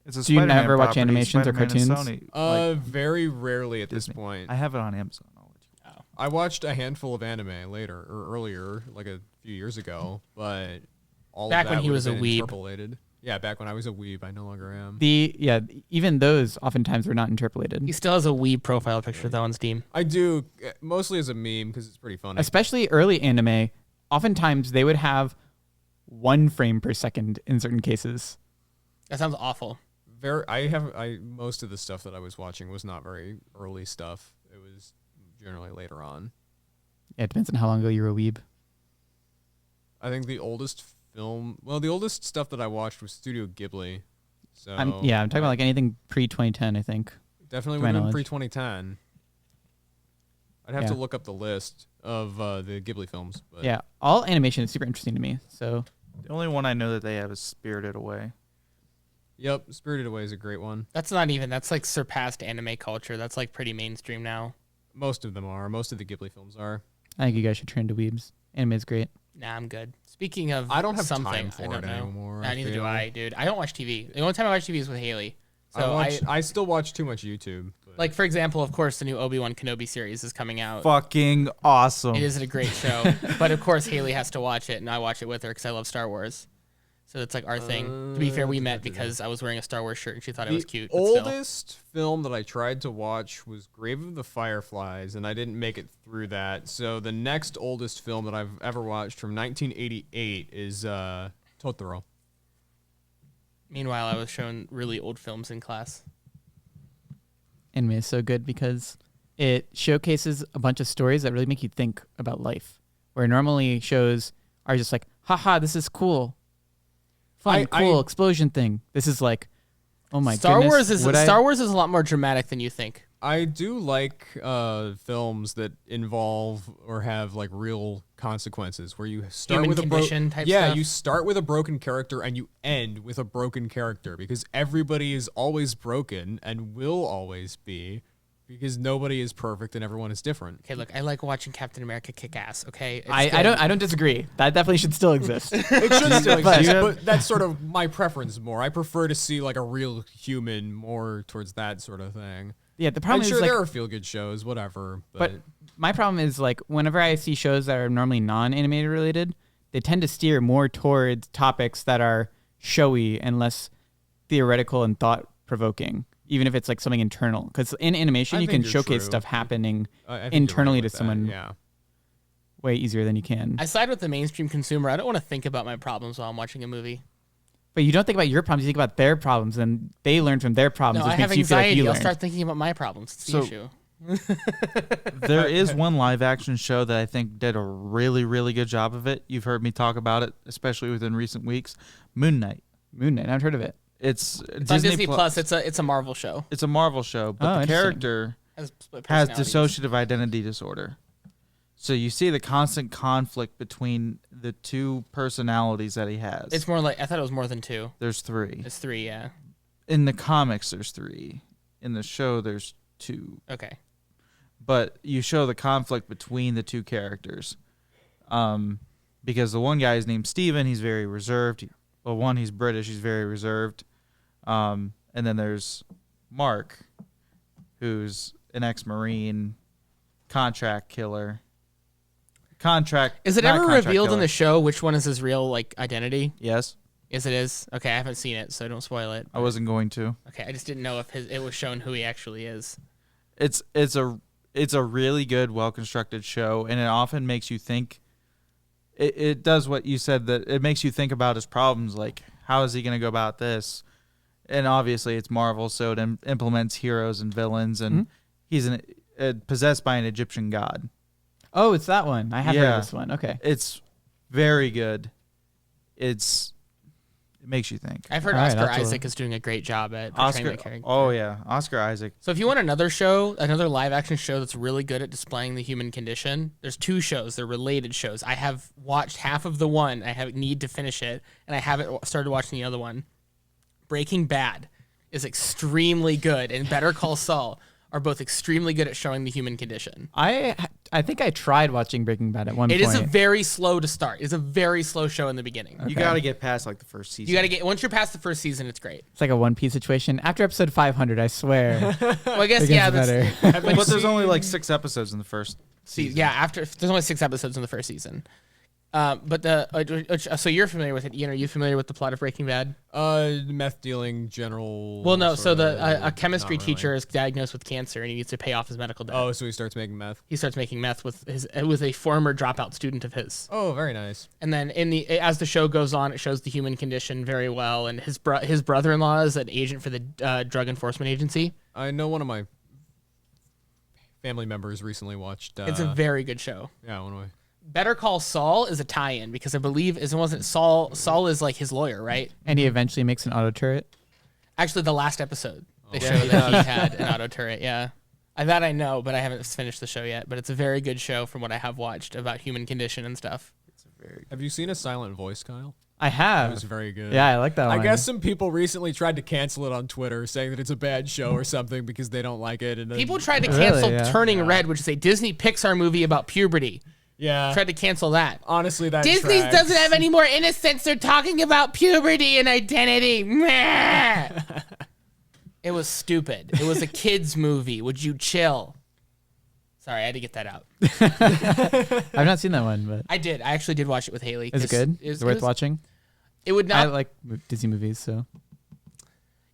A: It's a
B: Do you
A: Spider-Man
B: never watch
A: property.
B: animations or
A: Spider-Man and
B: cartoons?
A: Sony, like,
D: Very rarely at this
A: Disney.
D: point.
A: I have it on Amazon. I'll let you-
D: I watched a handful of anime earlier, like a few years ago, but all
C: Back
D: of
C: when
D: that
C: he
D: would
C: was
D: have
C: a
D: been
C: weeb.
D: interpolated. Yeah, back when I was a weeb, I no longer am.
B: Even those oftentimes were not interpolated.
C: He still has a Wii profile picture though on Steam.
D: I do, mostly as a meme because it's pretty funny.
B: Especially early anime, oftentimes they would have 1 frame per second in certain cases.
C: That sounds awful.
D: Most of the stuff that I was watching was not very early stuff. It was generally later on.
B: Yeah, it depends on how long ago you were a weeb.
D: I think the oldest stuff that I watched was Studio Ghibli. So
B: I'm talking about like anything pre-2010, I think.
D: definitely
B: to my
D: would have been
B: knowledge.
D: pre-2010. I'd have
B: Yeah.
D: to look up the list of the Ghibli films. But
B: Yeah, all animation is super interesting to me. So
A: The only one I know that they have is Spirited Away.
D: Yep, Spirited Away is a great one.
C: That's like surpassed anime culture. That's like pretty mainstream now.
D: Most of them are. Most of the Ghibli films are.
B: I think you guys should turn to weebs. Anime is great.
C: Nah, I'm good. Speaking of
D: I don't have
C: something,
D: time for
C: I don't
D: it
C: know.
D: anymore,
C: Nah,
D: I
C: neither do
D: feel.
C: I, dude. I don't watch TV. The only time I watch TV is with Haley. So
D: I still watch too much YouTube. But
C: like for example, of course, the new Obi-Wan Kenobi series is coming out.
A: Fucking awesome.
C: It is a great show, but of course Haley has to watch it, and I watch it with her because I love Star Wars. So it's like our thing. To be fair, we met because I was wearing a Star Wars shirt and she thought it was cute.
D: The
C: but still.
D: oldest film that I tried to watch was Grave of the Fireflies, and I didn't make it through that. So the next oldest film that I've ever watched from 1988 is Totoro.
C: Meanwhile, I was shown really old films in class.
B: Anime is so good because it showcases a bunch of stories that really make you think about life. Where normally shows are just like, haha, this is cool. Fun, cool, explosion thing. This is like, oh my
C: Star
B: goodness.
C: Wars is
B: would I-
C: Star Wars is a lot more dramatic than you think.
D: I do like films that involve or have like real consequences, where you start
C: Human
D: with a
C: condition type
D: yeah,
C: stuff?
D: you start with a broken character and you end with a broken character, because everybody is always broken and will always be, because nobody is perfect and everyone is different.
C: Okay, look, I like watching Captain America kick ass. Okay, It's
B: I
C: good.
B: don't disagree. That definitely should still exist.
D: It should still
B: But-
D: exist, but that's sort of my preference more. I prefer to see like a real human more towards that sort of thing.
B: Yeah, the
D: I'm
B: problem
D: sure
B: is like,
D: there are feel-good shows, whatever,
B: but my problem is like whenever I see shows that are normally non-animated related, they tend to steer more towards topics that are showy and less theoretical and thought-provoking, even if it's like something internal. Because in animation,
D: I
B: you
D: think
B: can
D: you're
B: showcase
D: true.
B: stuff happening
D: I think you're
B: internally
D: right
B: to
D: with that,
B: someone
D: Yeah.
B: way easier than you can.
C: I side with the mainstream consumer. I don't want to think about my problems while I'm watching a movie.
B: But you don't think about your problems; you think about their problems, and they learn from their problems,
C: No, I
B: which
C: have
B: makes you feel like
C: anxiety.
B: you
C: I'll
B: learned.
C: start thinking about my problems. It's the
A: So-
C: issue.
A: There is one live action show that I think did a really, really good job of it. You've heard me talk about it, especially within recent weeks. Moon Knight.
B: Moon Knight, I've heard of it.
A: It's
C: It's on Disney Plus. It's a Marvel show.
A: It's a Marvel show, but
B: Oh,
A: the
B: interesting.
A: character
C: Has split
A: has
C: personalities.
A: dissociative identity disorder. So you see the constant conflict between the two personalities that he has.
C: It's more like I thought it was more than two.
A: There's three.
C: It's three. Yeah.
A: In the comics, there's three. In the show, there's two.
C: Okay.
A: But you show the conflict between the two characters. Because the one guy is named Steven, he's very reserved. Well, one, he's British, he's very reserved. And then there's Mark, who's an ex-Marine, contract killer.
C: Is it
A: not
C: ever
A: contract
C: revealed in
A: killer.
C: the show which one is his real like identity?
A: Yes,
C: Yes, it is. Okay, I haven't seen it, so don't spoil it.
A: I wasn't going to.
C: Okay, I just didn't know if it was shown who he actually is.
A: It's a really good, well-constructed show, and it often makes you think. It does what you said, that it makes you think about his problems, like how is he going to go about this? And obviously, it's Marvel, so it implements heroes and villains, and he's possessed by an Egyptian god.
B: Oh, it's that one. I have heard
A: Yeah.
B: of this one. Okay.
A: It's very good. It makes you think.
C: I've heard
B: All right,
C: Oscar
B: I'll have to
C: Isaac is doing a great job at portraying
A: Oscar,
C: the character.
A: oh yeah, Oscar Isaac.
C: So if you want another show, another live action show that's really good at displaying the human condition, there's two shows. They're related shows. I have watched half of the one. I need to finish it, and I haven't started watching the other one. Breaking Bad is extremely good, and Better Call Saul are both extremely good at showing the human condition.
B: I think I tried watching Breaking Bad at one
C: It
B: point.
C: is a very slow to start. It's a very slow show in the beginning.
A: You got to get past like the first season.
C: You got to get once you're past the first season, it's great.
B: It's like a One Piece situation. After episode 500, I swear,
C: Well, I guess
B: it
C: yeah,
B: gets
C: that's
B: better.
A: But there's only like 6 episodes in the first season.
C: yeah. After there's only 6 episodes in the first season. But so you're familiar with it, Ian? Are you familiar with the plot of Breaking Bad?
D: Meth dealing general.
C: Well, no. So
D: sorta,
C: a chemistry
D: not really.
C: teacher is diagnosed with cancer, and he needs to pay off his medical debt.
D: Oh, so he starts making meth.
C: He starts making meth with a former dropout student of his.
D: Oh, very nice.
C: And then as the show goes on, it shows the human condition very well. And his brother-in-law is an agent for the Drug Enforcement Agency.
D: I know one of my family members recently watched.
C: It's a very good show.
D: Yeah, one of my.
C: Better Call Saul is a tie-in because I believe it wasn't Saul. Saul is like his lawyer, right?
B: And he eventually makes an auto turret.
C: Actually, the last episode they
D: yeah,
C: show
D: he
C: that he had an auto turret. Yeah, that I know, but I haven't finished the show yet. But it's a very good show from what I have watched about human condition and stuff.
D: Have you seen A Silent Voice, Kyle?
B: I
D: It
B: have.
D: was very good.
B: Yeah, I like that one.
E: I guess some people recently tried to cancel it on Twitter, saying that it's a bad show or something because they don't like it. And then,
C: People tried to
B: Really,
C: cancel
B: yeah.
C: Turning Red, which is a Disney Pixar movie about puberty.
E: yeah,
C: Tried to cancel that.
E: honestly, that
C: Disney
E: tracks.
C: doesn't have any more innocence. They're talking about puberty and identity. Meh. It was stupid. It was a kids movie. Would you chill? Sorry, I had to get that out.
B: I've not seen that one, but
C: I did. I actually did watch it with Haley.
B: is it
C: 'cause
B: good? Is it worth
C: was-
B: watching?
C: It would
B: I
C: not.
B: like Disney movies, so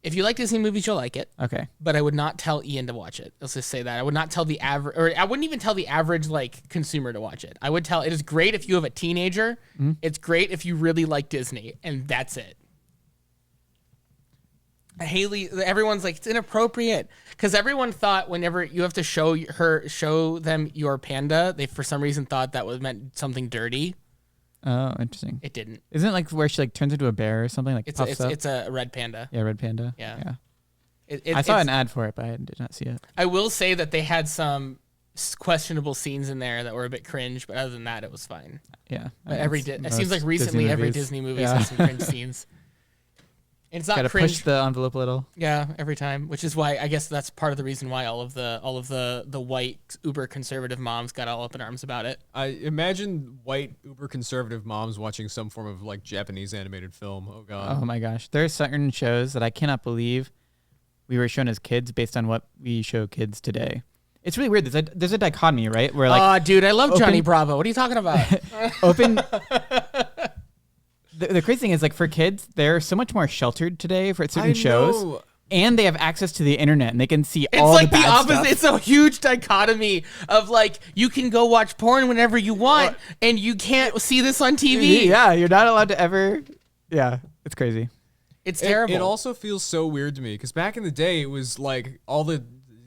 C: If you like Disney movies, you'll like it.
B: okay.
C: But I would not tell Ian to watch it. Let's just say that. I would not tell the average, or I wouldn't even tell the average like consumer to watch it. I would tell it is great if you have a teenager. It's great if you really like Disney, and that's it. Haley, everyone's like it's inappropriate because everyone thought whenever you have to show them your panda, they for some reason thought that was meant something dirty.
B: Oh, interesting.
C: It didn't.
B: Isn't it like where she like turns into a bear or something? Like
C: It's
B: puffs up?
C: it's a red panda.
B: Yeah, red panda.
C: Yeah.
B: Yeah.
C: I
B: I saw an ad for it, but I did not see it.
C: I will say that they had some questionable scenes in there that were a bit cringe, but other than that, it was fine.
B: Yeah.
C: But it
B: Most
C: seems like recently every
B: movies.
C: Disney movie
B: Yeah.
C: has some cringe scenes. And it's not
B: Gotta
C: cringe,
B: push the envelope a little.
C: yeah, every time, which is why I guess that's part of the reason why all of the white uber conservative moms got all up in arms about it.
D: I imagine white uber conservative moms watching some form of like Japanese animated film. Oh god.
B: Oh my gosh. There are certain shows that I cannot believe we were shown as kids based on what we show kids today. It's really weird. There's a dichotomy, right? Where like
C: Dude, I love Johnny
B: open-
C: Bravo. What are you talking about?
B: open. The crazy thing is, like, for kids, they're so much more sheltered today for certain
D: I
B: shows,
D: know.
B: and they have access to the internet, and they can see
C: It's
B: all
C: like
B: the
C: the
B: bad
C: opposite.
B: stuff.
C: It's a huge dichotomy of like you can go watch porn whenever you want, and you can't see this on TV.
B: Yeah, you're not allowed to ever. Yeah, it's crazy.
C: It's terrible.
D: It also feels so weird to me because back in the day it was like all the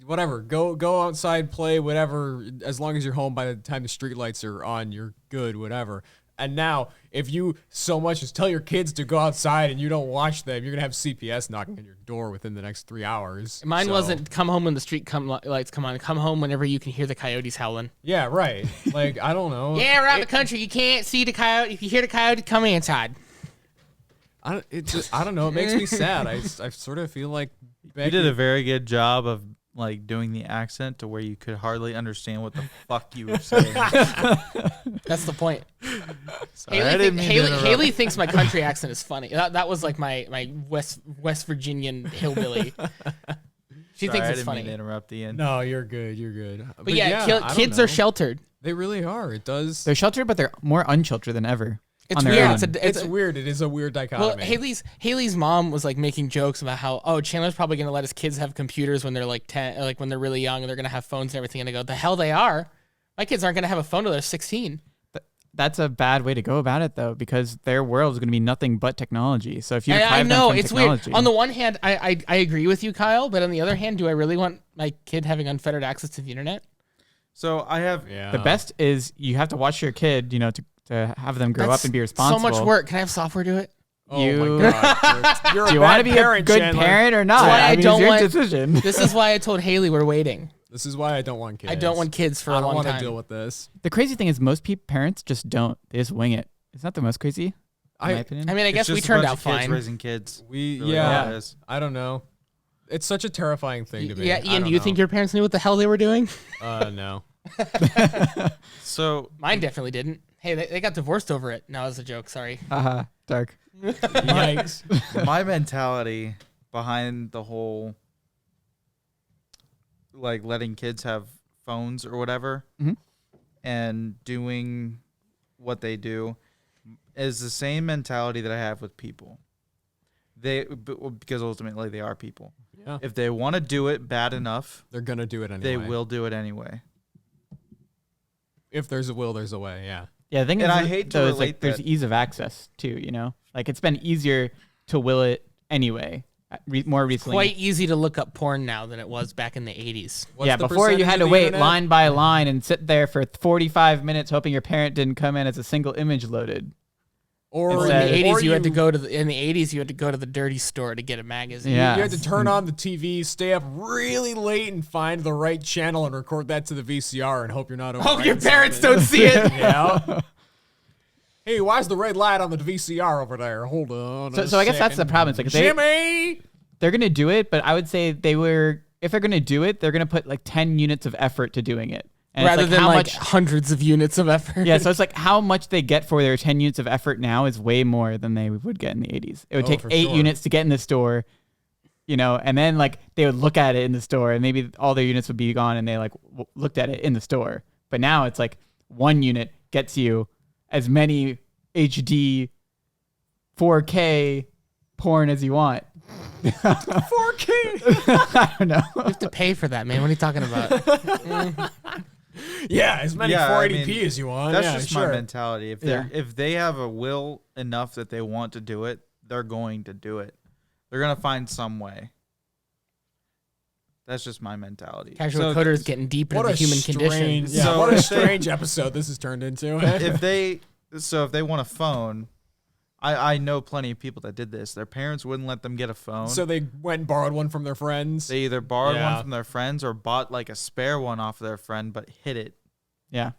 D: whatever go outside, play whatever, as long as you're home by the time the streetlights are on, you're good, whatever. And now if you so much as tell your kids to go outside and you don't watch them, you're gonna have CPS knocking on your door within the next 3 hours.
C: Mine
D: So-
C: wasn't come home when the street lights come on. Come home whenever you can hear the coyotes howling.
D: Yeah, right. Like I don't know.
C: Yeah, around the country you can't see the coyote. If you hear the coyote, come inside.
D: I don't know. It makes me sad. I sort of feel like
A: You did a very good job of like doing the accent to where you could hardly understand what the fuck you were saying.
C: That's the point.
A: Sorry, I didn't mean to interrupt.
C: Haley thinks my country accent is funny. That was like my West Virginian hillbilly. She
A: Sorry,
C: thinks
A: I
C: it's
A: didn't mean
C: funny.
A: to interrupt Ian.
E: No, you're good. You're good.
C: But yeah,
D: I don't
C: kids
D: know.
C: are sheltered.
D: They really are. It does.
B: They're sheltered, but they're more unsheltered than ever.
C: It's
B: on their
C: weird.
B: own.
C: It's
E: It's weird. It is a weird
C: well,
E: dichotomy.
C: Haley's mom was like making jokes about how Chandler's probably gonna let his kids have computers when they're like 10, like when they're really young, and they're gonna have phones and everything. And I go, the hell they are. My kids aren't gonna have a phone till they're 16.
B: That's a bad way to go about it, though, because their world is going to be nothing but technology. So if you
C: I
B: deprive
C: know
B: them from
C: it's
B: technology,
C: weird. On the one hand, I agree with you, Kyle, but on the other hand, do I really want my kid having unfettered access to the internet?
A: So I have
D: Yeah.
B: the best is you have to watch your kid, to have them grow
C: That's
B: up and be responsible.
C: So much work. Can I have software do it?
E: Oh
B: You-
E: my god. You're
B: Do you
E: want
B: want to be a good parent or not?
C: That's why I
B: I mean,
C: don't
B: it's your
C: want-
B: decision.
C: This is why I told Haley we're waiting.
D: This is why I don't want kids.
C: I don't want kids for
D: I
C: a
D: don't
C: long
D: want
C: time.
D: to deal with this.
B: The crazy thing is most parents just don't. They just wing it. It's not the most crazy, in my opinion.
C: I mean, I
A: it's
C: guess we
A: just a
C: turned
A: bunch
C: out
A: of kids
C: fine.
A: raising kids.
D: We
A: Really all it
D: yeah.
A: is.
D: I don't know. It's such a terrifying thing to me.
C: Yeah,
D: I
C: Ian,
D: don't
C: do you
D: know.
C: think your parents knew what the hell they were doing?
D: No.
A: So
C: Mine definitely didn't. Hey, they got divorced over it. No, it was a joke. Sorry.
B: Dark.
E: Yikes.
A: my mentality behind the whole like letting kids have phones or whatever
B: Mhm.
A: and doing what they do is the same mentality that I have with people. Because ultimately they are people.
D: Yeah.
A: If they want to do it bad enough,
D: They're gonna do it anyway.
A: they will do it anyway.
D: If there's a will, there's a way. Yeah.
B: Yeah, the thing
A: And
B: is,
A: I hate to
B: though, is
A: relate
B: like there's
A: that-
B: ease of access too. You know, like it's been easier to will it anyway. More recently,
C: Quite easy to look up porn now than it was back in the 80s.
D: What's
B: yeah.
D: the
B: Before you
D: percentage
B: had
D: of
B: to
D: the
B: wait
D: internet?
B: line by line and sit there for 45 minutes hoping your parent didn't come in as a single image loaded.
D: Or
C: Or in
B: Instead-
C: the 80s,
D: or
C: you had to go to in the 80s you had to go to the dirty store to get a magazine.
B: Yeah.
D: You had to turn on the TV, stay up really late, and find the right channel and record that to the VCR and hope you're not.
C: Hope your
D: overwriting
C: parents
D: something.
C: don't see it.
D: Yeah. Hey, why's the red light on the VCR over there? Hold on.
B: So I guess that's the problem. It's like
D: Jimmy.
B: they're gonna do it, but I would say if they're gonna do it, they're gonna put like 10 units of effort to doing it. And it's
C: Rather
B: like
C: than
B: how
C: like
B: much
C: hundreds of units of effort.
B: Yeah, so it's like how much they get for their 10 units of effort now is way more than they would get in the 80s. It would
D: Oh,
B: take
D: for
B: 8
D: sure.
B: units to get in the store, you know, and then like they would look at it in the store and maybe all their units would be gone and they like looked at it in the store. But now it's like 1 unit gets you as many HD 4K porn as you want.
D: 4K.
B: I don't know.
C: You have to pay for that, man. What are you talking about?
D: Yeah, as many
A: Yeah, I
D: 480p
A: mean,
D: as you want.
A: That's
D: yeah,
A: just
D: sure.
A: my mentality. If they have a will enough that they want to do it, they're going to do it. They're gonna find some way. That's just my mentality.
C: Casual
A: So
C: coders getting deep into
D: What
C: the
D: a
C: human
D: strange,
C: condition.
D: yeah,
A: So
D: what a
A: if they-
D: strange episode this has turned into.
A: if they want a phone, I know plenty of people that did this. Their parents wouldn't let them get a phone.
D: So they went and borrowed one from their friends.
A: they either borrowed
D: Yeah.
A: one from their friends or bought like a spare one off their friend, but hid it.
B: Yeah.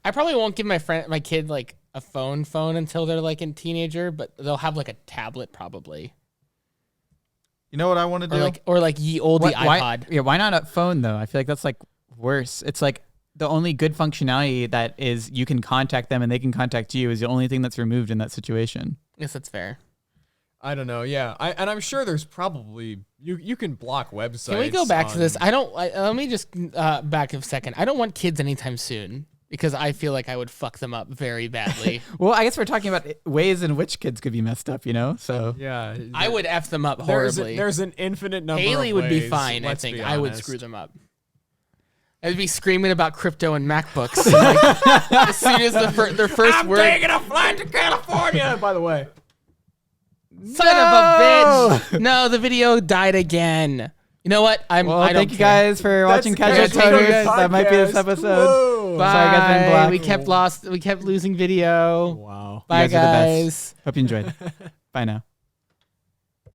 C: I probably won't give my kid like a phone until they're like a teenager, but they'll have like a tablet probably.
A: You know what I want to do?
C: Or like ye olde
B: Why,
C: iPod.
B: why not a phone though? I feel like that's like worse. It's like the only good functionality that is you can contact them and they can contact you is the only thing that's removed in that situation.
C: Yes, that's fair.
D: I don't know. Yeah, and I'm sure there's probably you can block websites.
C: Can we go back to this?
D: on-
C: Let me just back a second. I don't want kids anytime soon because I feel like I would fuck them up very badly.
B: Well, I guess we're talking about ways in which kids could be messed up, you know? So
D: Yeah,
C: I would F them up
D: There's
C: horribly.
D: there's an infinite number.
C: Haley
D: of
C: would be
D: ways,
C: fine, I
D: let's
C: think.
D: be
C: I would
D: honest.
C: screw them up. I'd be screaming about crypto and MacBooks. Like, as soon as their first
D: I'm
C: word,
D: taking a flight to California. By the way,
C: son of a bitch. No, the video died again. You know what? I
B: well,
C: don't
B: thank you
C: care.
B: guys for watching
D: That's
B: Casual
D: the
B: Coders. That might be this
D: podcast.
B: episode.
D: Whoa.
C: Bye.
B: Sorry, guys, been black.
C: We kept losing video.
D: Wow.
C: Bye,
B: You guys are the best.
C: guys.
B: Hope you enjoyed. Bye now.